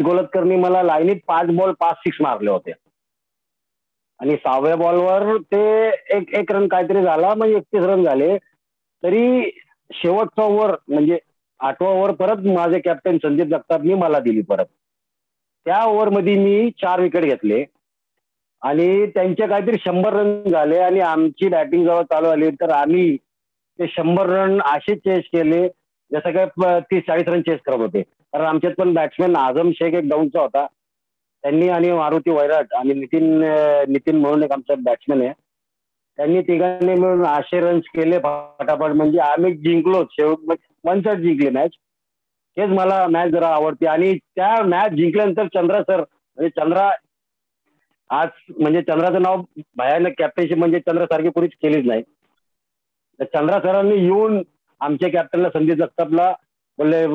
गोलतकरनी मला लाईनीत 5 बॉल 5 6 मारले होते. आणि 6व्या बॉलवर ते एक रन काहीतरी झाला, म्हणजे 31 रन झाले. तरी शेवटचा ओव्हर म्हणजे 8वा ओव्हर परत माझे कॅप्टन संदीप जगतापनी मला दिली परत. त्या ओव्हरमध्ये मी 4 विकेट घेतले आणि त्यांचे काहीतरी 100 रन झाले. आणि आमची बॅटिंग जेव्हा चालू आली तर आम्ही ते 100 रन असे चेस केले जसं काय 30-40 रन चेस करत होते. कारण आमच्यात पण बॅट्समॅन आझम शेख एक डाऊनचा होता, त्यांनी, आणि मारुती वैराट आणि नितीन म्हणून एक आमचा बॅट्समॅन आहे, त्यांनी तिघांनी मिळून 800 रन्स केले फटाफट. म्हणजे आम्ही जिंकलो, शेवट 1 शॉट जिंकली मॅच. हेच मला मॅच जरा आवडते. आणि त्या मॅच जिंकल्यानंतर चंद्रा सर, म्हणजे चंद्रा आज, म्हणजे चंद्राचं नाव भयानक कॅप्टनशिप म्हणजे चंद्रासारखी कोणीच केलीच नाही. तर चंद्रा सरांनी येऊन आमच्या कॅप्टनला संदीप जगतापला बोलले,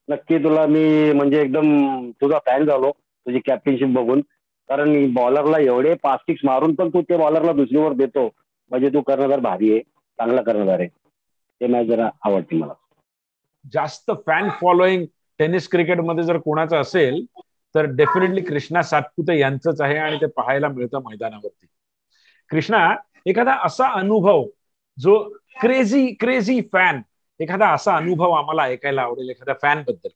नक्की तुला मी म्हणजे एकदम तुझा फॅन झालो तुझी कॅप्टनशिप बघून. कारण बॉलरला एवढे 5 6 मारून पण तू ते बॉलरला दुसरी ओव्हर देतो, म्हणजे तू कर्णधार भारी आहे, चांगला कर्णधार आहे. ते मॅच जरा आवडते मला. जास्त फॅन फॉलोईंग टेनिस क्रिकेटमध्ये जर कोणाचं असेल तर डेफिनेटली कृष्णा सातपुते यांचंच आहे आणि ते पाहायला मिळतं मैदानावरती. कृष्णा, एखादा असा अनुभव जो क्रेझी फॅन, एखादा असा अनुभव आम्हाला ऐकायला आवडेल एखाद्या फॅन बद्दल.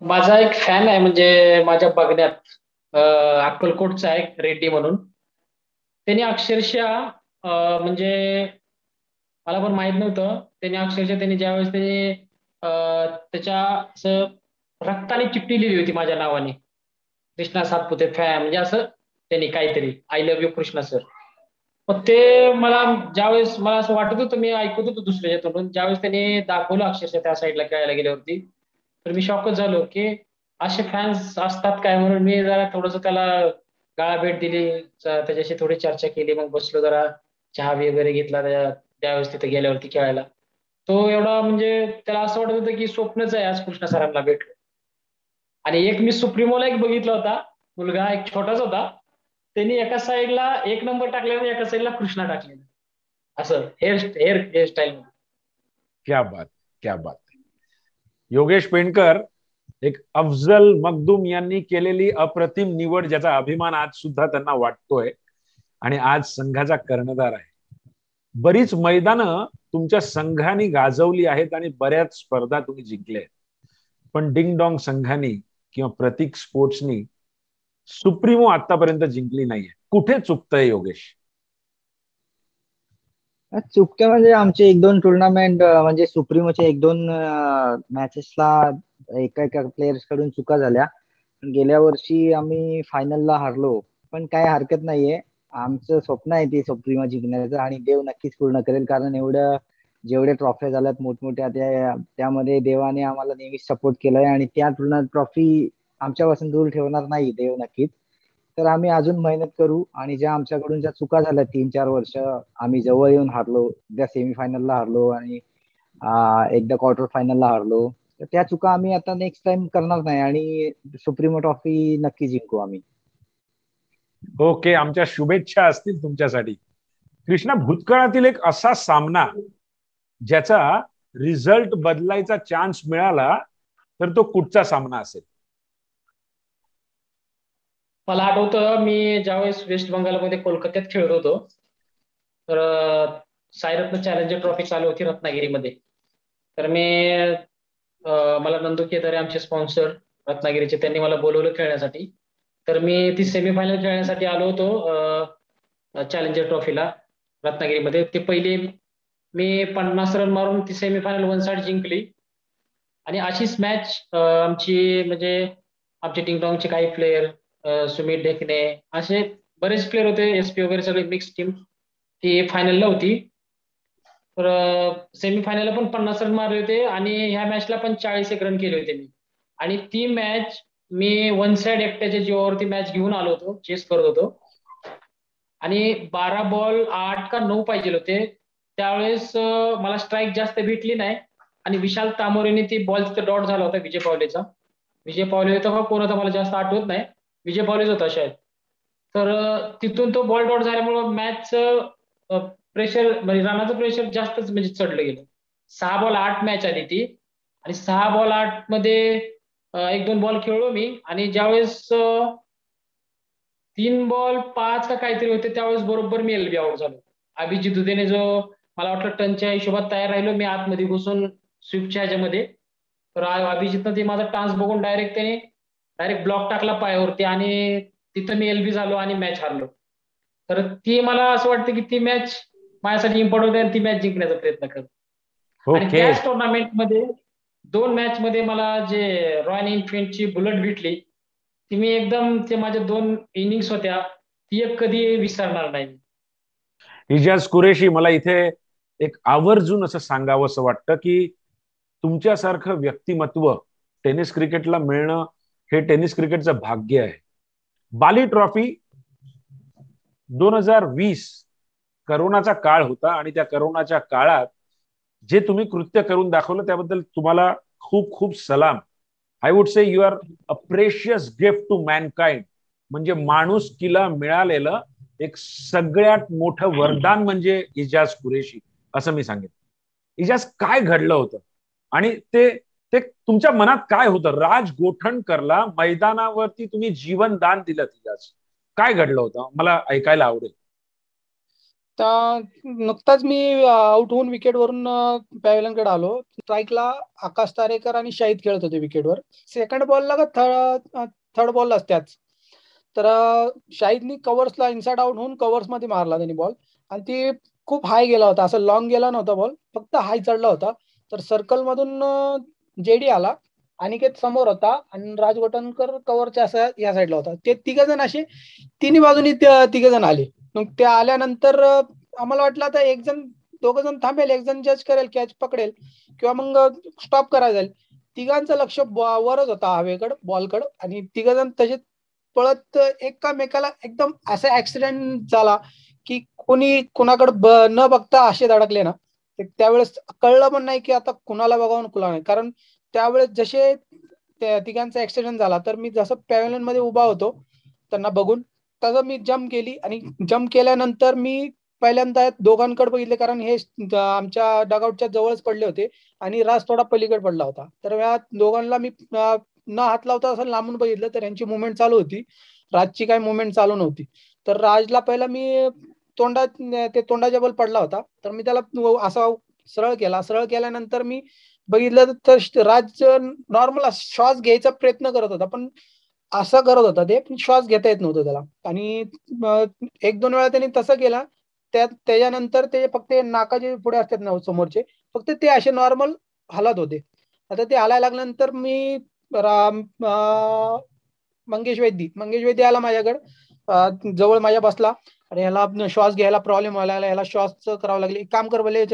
माझा एक फॅन आहे म्हणजे माझ्या बघण्यात अक्कलकोटचा आहे रेड्डी म्हणून. त्यांनी अक्षरशः म्हणजे मला पण माहित नव्हतं, त्यांनी अक्षरशः ज्यावेळेस त्यांनी त्याच्या असं रक्ताने चिठ्ठी लिहिली होती माझ्या नावाने, कृष्णा सातपुते फॅन, म्हणजे असं त्यांनी काहीतरी, I love you Krishna sir. मग ते मला ज्यावेळेस मला असं वाटत होतं, मी ऐकत होतो दुसऱ्याच्या तोंडून, ज्यावेळेस त्यांनी दाखवलं अक्षरशः त्या साईडला खेळायला गेल्यावरती, तर मी शॉकच झालो की असे फॅन्स असतात काय. म्हणून मी जरा थोडस त्याला गाळा भेट दिली, त्याच्याशी थोडी चर्चा केली, मग बसलो जरा चहा वगैरे घेतला त्यावेळेस तिथे गेल्यावरती खेळायला. तो एवढा म्हणजे त्याला असं वाटत होतं की स्वप्नच आहे आज कृष्णा सरांना भेटलो. आणि एक मी सुप्रीमोला एक बघितला होता मुलगा, एक छोटाच होता, त्यांनी एका साईडला 1 नंबर टाकलेला, एका साईडला कृष्णा टाकलेला, असं हेअरस्टाईल. क्या बात, क्या बात. योगेश पेंडकर, एक अफजल मखदूम यांनी केलेली अप्रतिम निवड, ज्याचा अभिमान आज सुद्धा त्यांना वाटतोय आणि आज संघाचा कर्णधार आहे. बरीच मैदानं तुमच्या संघाने गाजवली आहेत आणि बऱ्याच स्पर्धा तुम्ही जिंकल्या आहेत, पण डिंगडॉंग संघाने किंवा प्रतीक स्पोर्ट्सनी सुप्रीमो आतापर्यंत जिंकली नाहीये. कुठे चुकतंय योगेश? चुकते म्हणजे आमचे 1-2 टुर्नामेंट, म्हणजे सुप्रीमोच्या 1-2 मॅचेसला एका प्लेयर्स कडून चुका झाल्या. गेल्या वर्षी आम्ही फायनलला हारलो, पण काय हरकत नाहीये. आमचं स्वप्न आहे ते सुप्रीमो जिंकण्याचं आणि देव नक्कीच पूर्ण करेल. कारण एवढं जेवढे ट्रॉफ्या झाल्यात मोठमोठ्या त्यामध्ये देवाने आम्हाला नेहमी सपोर्ट केलाय आणि त्या तुलनात ट्रॉफी आमच्यापासून दूर ठेवणार नाही देव नक्कीच. तर आम्ही अजून मेहनत करू आणि ज्या आमच्याकडून ज्या चुका झाल्या 3-4 वर्ष आम्ही जवळ येऊन हारलो, एकदा सेमीफायनलला हारलो आणि एकदा क्वार्टर फायनलला हारलो, तर त्या चुका आम्ही आता नेक्स्ट टाइम करणार नाही आणि सुप्रीमो ट्रॉफी नक्की जिंकू आम्ही. ओके, आमच्या शुभेच्छा असतील तुमच्यासाठी. कृष्णा, भूतकाळातील एक असा सामना ज्याचा रिझल्ट बदलायचा चान्स मिळाला तर तो कुठचा सामना असेल? मला आठवतं मी ज्यावेळेस वेस्ट बंगालमध्ये कोलकात्यात खेळत होतो, तर साईरत्न चॅलेंजर ट्रॉफी चालू होती रत्नागिरीमध्ये. तर मला नंदू केदारे आमचे स्पॉन्सर रत्नागिरीचे, त्यांनी मला बोलवलं खेळण्यासाठी. तर मी ती सेमीफायनल खेळण्यासाठी आलो होतो चॅलेंजर ट्रॉफीला रत्नागिरीमध्ये. ते पहिले मी 50 रन मारून ती सेमीफायनल 1 साइड जिंकली. आणि अशीच मॅच आमची म्हणजे आमचे टिंगटॉंगचे काही प्लेयर, सुमित ढेकणे, असे बरेच प्लेयर होते, एसपी वगैरे सगळे मिक्स टीम ती फायनलला होती. तर सेमीफायनलला पण 50 रन मारले होते आणि ह्या मॅचला पण 41 रन केले होते मी. आणि ती मॅच मी 1 साइड एकट्याच्या जीवावरती मॅच घेऊन आलो होतो, चेस करत होतो. आणि 12 बॉल 8 का 9 पाहिजे होते. त्यावेळेस मला स्ट्राईक जास्त भेटली नाही आणि विशाल तामोरेने ती बॉल तिथे डॉट झाला होता विजय पावलेचा. विजय पावले होता का कोण होता मला जास्त आठवत नाही, विजय पावलेच होता शायद. तर तिथून तो बॉल डॉट झाल्यामुळं मॅच प्रेशर म्हणजे रनाचं प्रेशर जास्तच म्हणजे चढलं गेलं. 6 बॉल 8 मॅच आली ती आणि 6 बॉल 8 मध्ये 1-2 बॉल खेळलो मी. आणि ज्यावेळेस 3 बॉल 5 का काहीतरी होते त्यावेळेस बरोबर मी एलबी आउट झालो. अभिजित दुधेने जो मला वाटलं टनच्या हिशोबात तयार राहिलो मी आतमध्ये घुसून स्विपच्या ह्याच्यामध्ये, तर अभिजितनं ते माझा टान्स बघून डायरेक्ट ब्लॉक टाकला पायावरती आणि तिथं मी एलबी झालो आणि मॅच हारलो. तर ती मला असं वाटतं की ती मॅच माझ्यासाठी इम्पॉर्टंट आहे आणि ती मॅच जिंकण्याचा प्रयत्न करतो. आणि त्याच टुर्नामेंटमध्ये 2 मॅच मध्ये मला जे रॉयल एनफिल्डची बुलेट भेटली, ती मी एकदम ते माझ्या 2 इनिंग्स होत्या, ती एक कधी विसरणार नाही. इजाज कुरेशी, मला इथे एक आवर्जून असं सांगावंसं वाटतं की तुमच्यासारखं व्यक्तिमत्व टेनिस क्रिकेटला मिळणं हे टेनिस क्रिकेटचं भाग्य आहे. बाली ट्रॉफी 2020 करोनाचा काळ होता आणि त्या करोनाच्या काळात जे तुम्ही कृत्य करून दाखवलं त्याबद्दल तुम्हाला खूप खूप सलाम. I would say you are a precious gift to mankind. म्हणजे माणुसकीला मिळालेलं एक सगळ्यात मोठं वरदान म्हणजे इजाज कुरेशी, असं मी सांगेन. इजाज, काय घडलं होतं आणि ते तुमच्या मनात काय होतं? राज गोठणकरला मैदानावरती तुम्ही जीवन दान दिलं. इजाज, काय घडलं होतं मला ऐकायला आवडेल. तर नुकताच मी आउट होऊन विकेटवरून पॅव्हलियनकडे आलो. स्ट्राईकला आकाश तारेकर आणि शाहिद खेळत होते विकेटवर. सेकंड बॉलला का थर्ड बॉललाच त्याच, तर शाहिदनी कव्हर्सला इनसाइड आउट होऊन कव्हर्स मध्ये मारला त्यांनी बॉल आणि ती खूप हाय गेला होता, असं लॉंग गेला नव्हता बॉल, फक्त हाय चढला होता. तर सर्कल मधून जेडी आला, अनिकेत समोर होता आणि राज गोठणकर कव्हरच्या असं या साईडला होता. ते 3 जण असे तिन्ही बाजूनी 3 जण आले. मग ते आल्यानंतर आम्हाला वाटलं आता 2 जण थांबेल, 1 जण जज करेल, कॅच पकडेल किंवा मग स्टॉप करायला जाईल. 3घांचं लक्ष वरच होता हवेकडं, बॉलकडं. आणि 3 जण तसे पळत एकमेकाला एकदम असा ऍक्सिडेंट झाला की कोणी कुणाकडे न बघता असे धडकले ना, त्यावेळेस कळलं पण नाही की आता कुणाला बघावून कुणाला नाही. कारण त्यावेळेस जसे त्या 3घांचा ऍक्सिडेंट झाला तर मी जसं पॅव्हलियन मध्ये उभा होतो त्यांना बघून, तसं मी जम्प केली आणि जम्प केल्यानंतर मी पहिल्यांदा 2घांकडे बघितले, कारण हे आमच्या डगआउटच्या जवळच पडले होते आणि राज थोडा पलीकडे पडला होता. तर या 2घांना मी न हात लावता असं लांबून बघितलं तर यांची मुवमेंट चालू होती, राजची काही मुवमेंट चालू नव्हती. तर राजला पहिला मी तोंडाच्या बल पडला होता, तर मी त्याला असा सरळ केल्यानंतर मी बघितलं तर राज नॉर्मल श्वास घ्यायचा प्रयत्न करत होता, पण असं करत होता ते श्वास घेता येत नव्हतं त्याला. आणि 1-2 वेळा त्यांनी तसं केला. त्याच्यानंतर ते फक्त नाकाचे पुढे असतात ना समोरचे, फक्त ते असे नॉर्मल हलत होते. आता ते हलायला लागल्यानंतर मी मंगेश वैद्य आला माझ्याकडे, जवळ माझ्या बसला आणि ह्याला श्वास घ्यायला प्रॉब्लेम व्हायला लागला, ह्याला श्वासचं करावं लागले. काम कर बोले,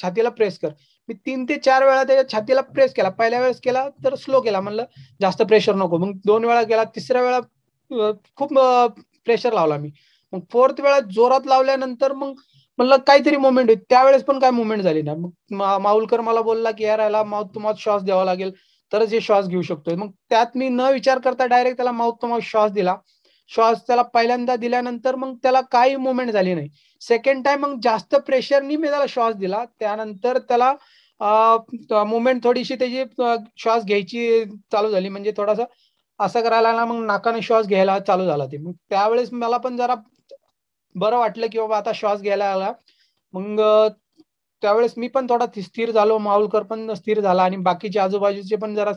छातीला प्रेस कर. मी 3 ते 4 वेळा त्याच्या छातीला प्रेस केला. पहिल्या वेळेस केला तर स्लो केला, म्हणलं जास्त प्रेशर नको. मग 2 वेळा केला, तिसऱ्या वेळा खूप प्रेशर लावला मी. मग 4th वेळा जोरात लावल्यानंतर मग म्हणलं काहीतरी मुवमेंट होईल. त्यावेळेस पण काय मुवमेंट झाली ना. मग माऊलकर मला बोलला की यार याला माउथ टू माउथ श्वास द्यावा लागेल तरच हे श्वास घेऊ शकतोय. मग त्यात मी न विचार करता डायरेक्ट त्याला माउथ टू माउथ श्वास दिला. श्वास त्याला पहिल्यांदा दिल्यानंतर मग त्याला काही मुवमेंट झाली नाही. सेकंड टाइम मग जास्त प्रेशरनी मी त्याला श्वास दिला. त्यानंतर त्याला मुवमेंट थोडीशी त्याची श्वास घ्यायची चालू झाली, म्हणजे थोडासा असं करायला लागला, मग नाकाने श्वास घ्यायला चालू झाला ते. मग त्यावेळेस मला पण जरा बरं वाटलं की बाबा आता श्वास घ्यायला आला. मग त्यावेळेस मी पण थोडा स्थिर झालो, माऊलकर पण स्थिर झाला आणि बाकीचे आजूबाजूचे पण जरा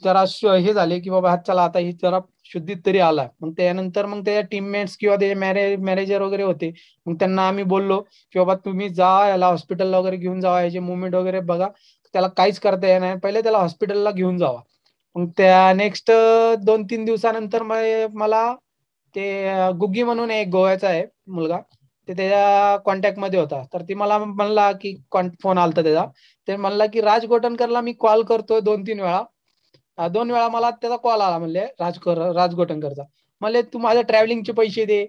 जरा हे झाले की बाबा चला आता ही जरा शुद्धीत तरी आला. मग त्यानंतर मग त्याच्या टीममेट्स किंवा त्याचे मॅनेजर वगैरे होते, मग त्यांना आम्ही बोललो की बाबा तुम्ही जा याला हॉस्पिटलला वगैरे घेऊन जावा, याचे मुवमेंट वगैरे बघा, त्याला काहीच करता येणार नाही, पहिले त्याला हॉस्पिटलला घेऊन जावा. मग त्या नेक्स्ट 2-3 दिवसानंतर मला ते गुग्गी म्हणून एक गोव्याचा आहे मुलगा, ते त्याच्या कॉन्टॅक्ट मध्ये होता. तर ती मला म्हणला की फोन आलता त्याचा, ते म्हणला की राज गोटनकरला मी कॉल करतोय 2-3 वेळा. 2 वेळा मला त्याचा कॉल आला, म्हणले राज गोटनकरचा. म्हणले तू माझ्या ट्रॅव्हलिंगचे पैसे दे,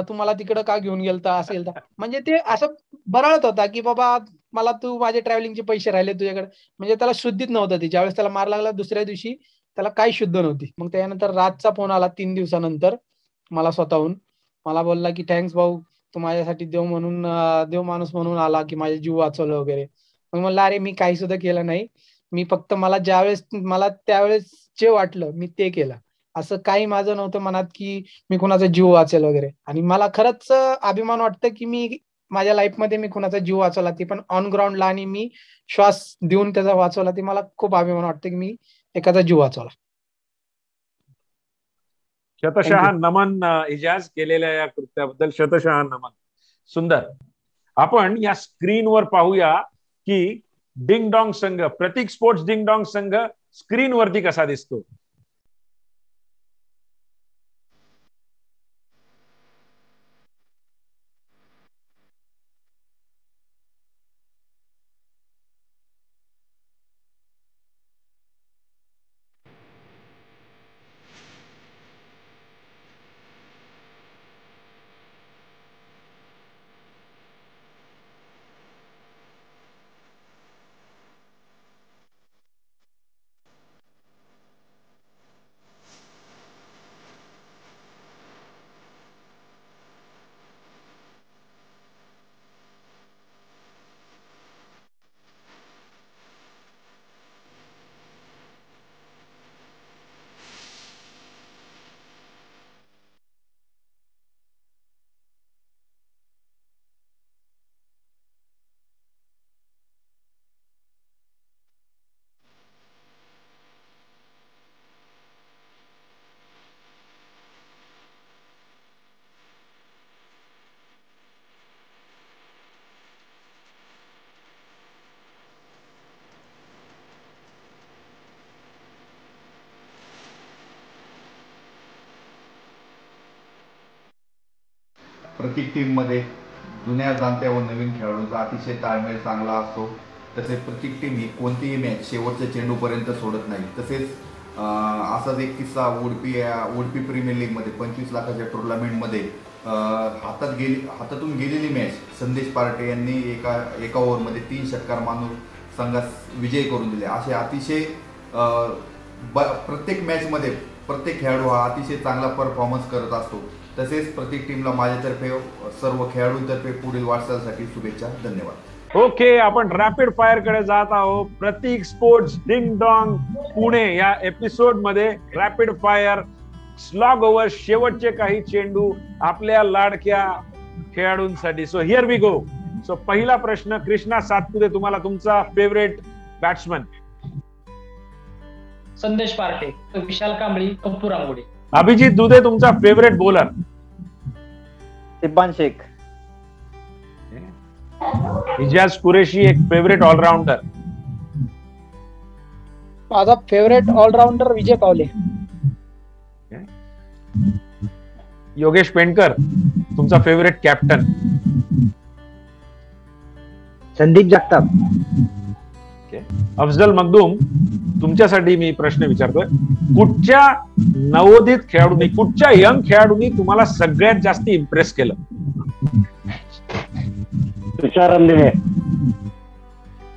तू मला तिकडं का घेऊन गेलता असेल तर. म्हणजे ते असं बरळत होता की बाबा मला तू माझे ट्रॅव्हलिंगचे पैसे राहिले तुझ्याकडे. म्हणजे त्याला शुद्धीत नव्हतं ते. ज्यावेळेस त्याला मार लागला दुसऱ्या दिवशी त्याला काही शुद्ध नव्हती. मग त्यानंतर राजचा फोन आला 3 दिवसानंतर मला स्वतःहून. मला बोलला की थँक्स भाऊ, तू माझ्यासाठी देव माणूस म्हणून आला की माझे जीव वाचवलं वगैरे. मग म्हणलं अरे मी काही सुद्धा केलं नाही, मी फक्त मला त्यावेळेस जे वाटलं मी ते केलं. असं काही माझं नव्हतं मनात की मी कुणाचा जीव वाचेल वगैरे. आणि मला खरंच अभिमान वाटतं की मी माझ्या लाईफमध्ये मी कुणाचा जीव वाचवला, ती पण ऑन ग्राउंडला, आणि मी श्वास देऊन त्याचा वाचवला. ती मला खूप अभिमान वाटतं की मी एखादा जीव वाचवला. शतशः नमन इजाज केलेल्या या कृत्याबद्दल, शतशः नमन. सुंदर. आपण या स्क्रीनवर पाहूया की डिंग डॉंग संघ, प्रतीक स्पोर्ट्स डिंग डॉंग संघ स्क्रीनवरती कसा दिसतो. प्रत्येक टीममध्ये जुन्या जाणत्या व नवीन खेळाडूंचा अतिशय ताळमेळ चांगला असतो. तसेच प्रत्येक टीम ही कोणतीही मॅच शेवटच्या चेंडूपर्यंत सोडत नाही. तसेच असाच एक किस्सा उडपी प्रीमियर लीगमध्ये 25 लाखाच्या टुर्नामेंटमध्ये हातातून गेलेली मॅच संदेश पार्टे यांनी एका ओव्हरमध्ये 3 षटकार मारून संघास विजय करून दिले. असे अतिशय प्रत्येक मॅचमध्ये प्रत्येक खेळाडू हा अतिशय चांगला परफॉर्मन्स करत असतो. तसेच प्रत्येक टीमला माझ्यातर्फे सर्व खेळाडूंतर्फे पुढील वाटचालीसाठी शुभेच्छा. धन्यवाद. ओके, आपण रॅपिड फायर कडे जात आहोत. प्रतीक स्पोर्ट्स डिंग डॉंग पुणे या एपिसोड मध्ये रॅपिड फायर स्लॉग ओव्हर, शेवटचे काही चेंडू आपल्या लाडक्या खेळाडूंसाठी. So here we go. So पहिला प्रश्न कृष्णा सातपुते, तुम्हाला तुमचा फेवरेट बॅट्समन. संदेश पार्टे, विशाल कांबळी, कपूर आंबोडे. अभिजित दुधे, तुमचा फेवरेट बॉलर. सिब्बान शेख. इजाज कुरेशी, एक फेवरेट ऑलराऊंडर. माझा फेवरेट ऑलराऊंडर विजय पावले. योगेश पेंडकर, तुमचा फेवरेट कॅप्टन. संदीप जगताप. अफजल मखदूम, तुमच्यासाठी मी प्रश्न विचारतोय, कुठच्या नवोदित खेळाडूंनी, कुठच्या यंग खेळाडूंनी तुम्हाला सगळ्यात जास्त इम्प्रेस केलं? तुषार अंधळे.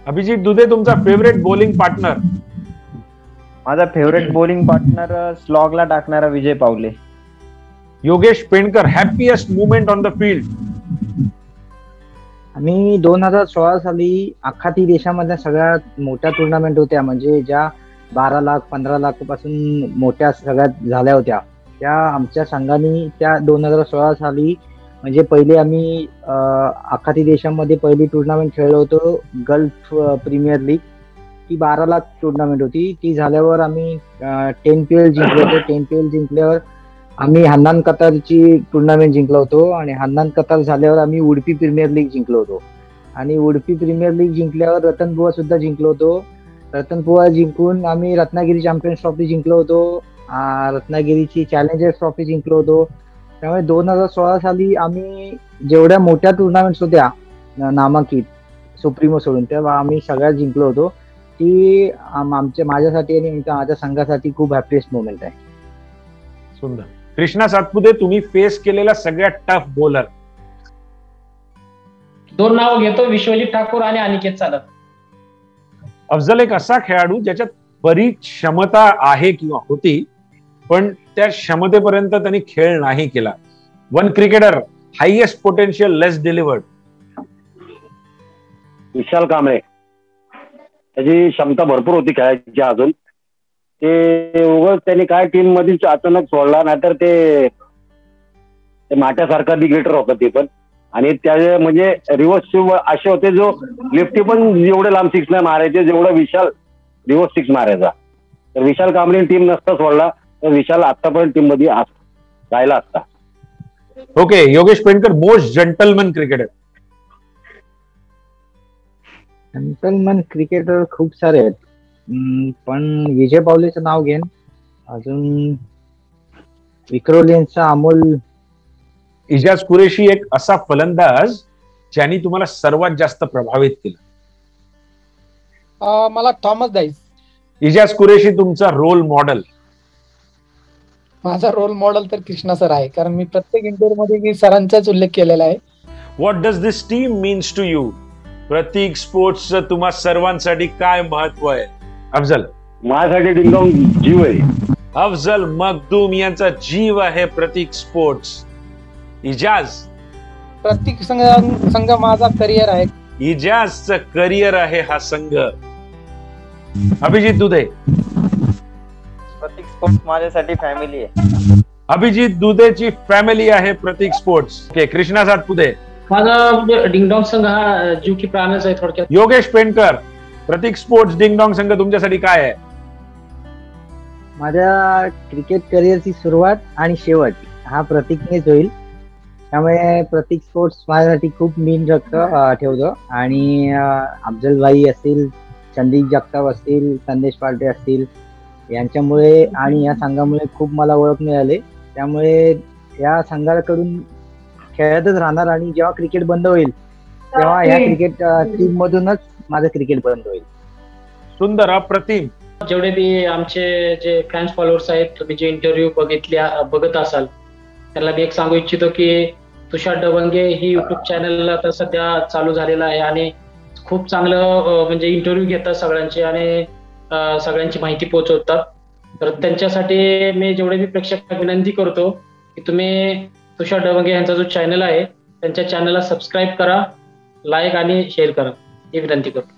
अभिजित दुधे, तुमचा फेवरेट बॉलिंग पार्टनर? माझा फेवरेट बॉलिंग पार्टनर स्लॉगला टाकणारा विजय Pawale. Yogesh Pendkar, happiest movement on the field? आम्ही 2016 साली आखाती देशामधल्या सगळ्यात मोठ्या टुर्नामेंट होत्या, म्हणजे ज्या 12 लाख 15 लाख पासून मोठ्या सगळ्यात झाल्या होत्या, त्या आमच्या संघाने त्या 2016 साली म्हणजे पहिले आम्ही आखाती देशामध्ये पहिली टुर्नामेंट खेळलो होतो, गल्फ प्रीमियर लीग. ती 12 लाख टुर्नामेंट होती. ती झाल्यावर आम्ही 10 PL जिंकलो होतो. 10 PL जिंकल्यावर आम्ही हन्नान कतारची टुर्नामेंट जिंकलो होतो आणि हन्नान कतार झाल्यावर आम्ही उडपी प्रीमियर लीग जिंकलो होतो आणि उडपी प्रीमियर लीग जिंकल्यावर रतनबुवा सुद्धा जिंकलो होतो. रतनबुवा जिंकून आम्ही रत्नागिरी चॅम्पियन्स ट्रॉफी जिंकलो होतो, रत्नागिरीची चॅलेंजर्स ट्रॉफी जिंकलो होतो. त्यामुळे 2016 साली आम्ही जेवढ्या मोठ्या टुर्नामेंट्स होत्या नामांकित सुप्रीमो सोडून, तेव्हा आम्ही सगळ्यात जिंकलो होतो. ती माझ्यासाठी आणि माझ्या संघासाठी खूप हॅपीएस्ट मोमेंट आहे. सुंदर. कृष्णा सातपुते, तुम्ही फेस केलेला सगळ्यात टफ बॉलर? 2 नाव घेतो, विश्वजित ठाकूर आणि अनिकेत चालक. अफजल एक असा खेळाडू ज्याच्यात बरीच क्षमता आहे किंवा होती, पण त्या क्षमतेपर्यंत त्यांनी खेळ नाही केला. वन क्रिकेटर, हायएस्ट पोटेन्शियल, लेस डिलिव्हर्ड? विशाल कांबळे. त्याची क्षमता भरपूर होती खेळायची अजून, ते उगाच त्यांनी काय टीम मध्ये अचानक सोडला, नाहीतर ते माट्यासारखा क्रिकेटर होता ते पण. आणि त्या म्हणजे रिव्हर्स असे होते जो लेफ्टी पण जेवढे लांब सिक्स नाही मारायचे जेवढं विशाल रिव्हर्स सिक्स मारायचा. तर विशाल कांबळे टीम नसता सोडला तर विशाल आतापर्यंत टीम मध्ये राहिला असता. Okay. Yogesh Pendkar, most gentleman cricketer? Gentleman cricketer खूप सारे आहेत, पण विजय पावलेचं नाव घेईन. अजून विक्रोलियन्सचा अमोल. इजाज कुरेशी एक असा फलंदाज ज्यांनी तुम्हाला सर्वात जास्त प्रभावित केलं? मला थॉमस डाईस. इजाज कुरेशी तुमचा रोल मॉडेल? माझा रोल मॉडेल तर कृष्णा सर आहे, कारण मी प्रत्येक इंटरव्ह्यू मध्ये मी सरांचाच उल्लेख केलेला आहे. What does this team means to you? Pratik स्पोर्ट्सचं तुम्हा सर्वांसाठी काय महत्व आहे? अफजल? माझ्यासाठी डिंगडॉंग जीव आहे. अफजल मखदूम यांचा जीव आहे प्रतीक स्पोर्ट्स. इजाज? प्रतीक संघ माझा करिअर आहे. इजाजचं करिअर आहे हा संघ. अभिजित दुधे? प्रतीक स्पोर्ट्स माझ्यासाठी फॅमिली आहे. अभिजित दुधेची फॅमिली आहे प्रतीक स्पोर्ट्स. ओके. कृष्णा सातपुते? माझा म्हणजे डिंगडॉंग संघ हा जीव की प्राणच आहे थोडक्यात. योगेश पेंडकर, प्रतीक स्पोर्ट्स डिंगडॉंग संघ तुमच्यासाठी काय आहे? माझ्या क्रिकेट करिअरची सुरुवात आणि शेवट हा प्रतीकनेच होईल, त्यामुळे प्रतीक स्पोर्ट्स माझ्यासाठी खूप मीन ठेवतो. आणि अफजल भाई असतील, संदीप जगताप असतील, संदेश पार्टे असतील, यांच्यामुळे आणि या संघामुळे खूप मला ओळख मिळाली. त्यामुळे या संघाकडून खेळतच राहणार आणि जेव्हा क्रिकेट बंद होईल तेव्हा या क्रिकेट टीम मधूनच माझं क्रिकेट बंद होईल. सुंदर, अप्रतिम. जेवढे बी आमचे जे फॅन्स फॉलोअर्स आहेत, तुम्ही जे इंटरव्ह्यू बघत असाल, त्याला मी एक सांगू इच्छितो की तुषार डवंगे ही युट्यूब चॅनल आता सध्या चालू झालेला आहे आणि खूप चांगलं म्हणजे इंटरव्ह्यू घेतात सगळ्यांचे आणि सगळ्यांची माहिती पोहोचवतात. तर त्यांच्यासाठी मी जेवढे बी प्रेक्षकांना विनंती करतो की तुम्ही तुषार डवंगे यांचा जो चॅनल आहे त्यांच्या चॅनलला सबस्क्राईब करा, लाईक आणि शेअर करा, ही विनंती करतो.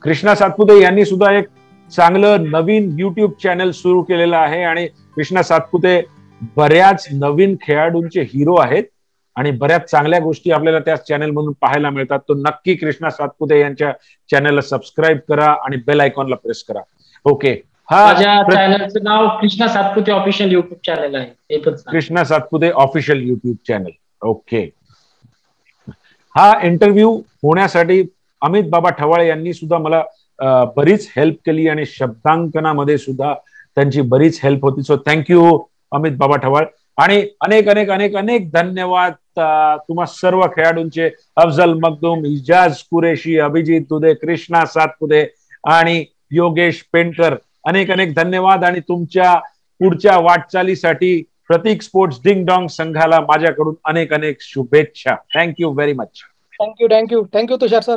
कृष्णा सातपुते यांनी सुद्धा एक चांगलं नवीन युट्यूब चॅनल सुरू केलेलं आहे आणि कृष्णा सातपुते बऱ्याच नवीन खेळाडूंचे हिरो आहेत आणि बऱ्याच चांगल्या गोष्टी आपल्याला त्या चॅनल मधून पाहायला मिळतात. तो नक्की कृष्णा सातपुते यांच्या चॅनलला सबस्क्राईब करा आणि बेल आयकॉनला प्रेस करा. ओके. माझ्या चॅनलचं नाव Krishna Satpute official YouTube channel आहे. ते पण Krishna Satpute official YouTube channel. Okay. हा इंटरव्ह्यू होण्यासाठी अमित बाबा ठवाळे यांनी सुद्धा मला बरीच हेल्प केली आणि शब्दांकनामध्ये सुद्धा त्यांची बरीच हेल्प होती. सो थँक्यू अमित बाबा ठवाळ. आणि अनेक अनेक अनेक अनेक धन्यवाद तुम्हा सर्व खेळाडूंचे, अफजल मखदूम, इजाज कुरेशी, अभिजित दुधे, कृष्णा सातपुते आणि योगेश पेंडकर. अनेक अनेक धन्यवाद आणि तुमच्या पुढच्या वाटचालीसाठी प्रतीक स्पोर्ट्स डिंग डॉंग संघाला माझ्याकडून अनेक अनेक शुभेच्छा. Thank you very much. थँक्यू तुषार सर.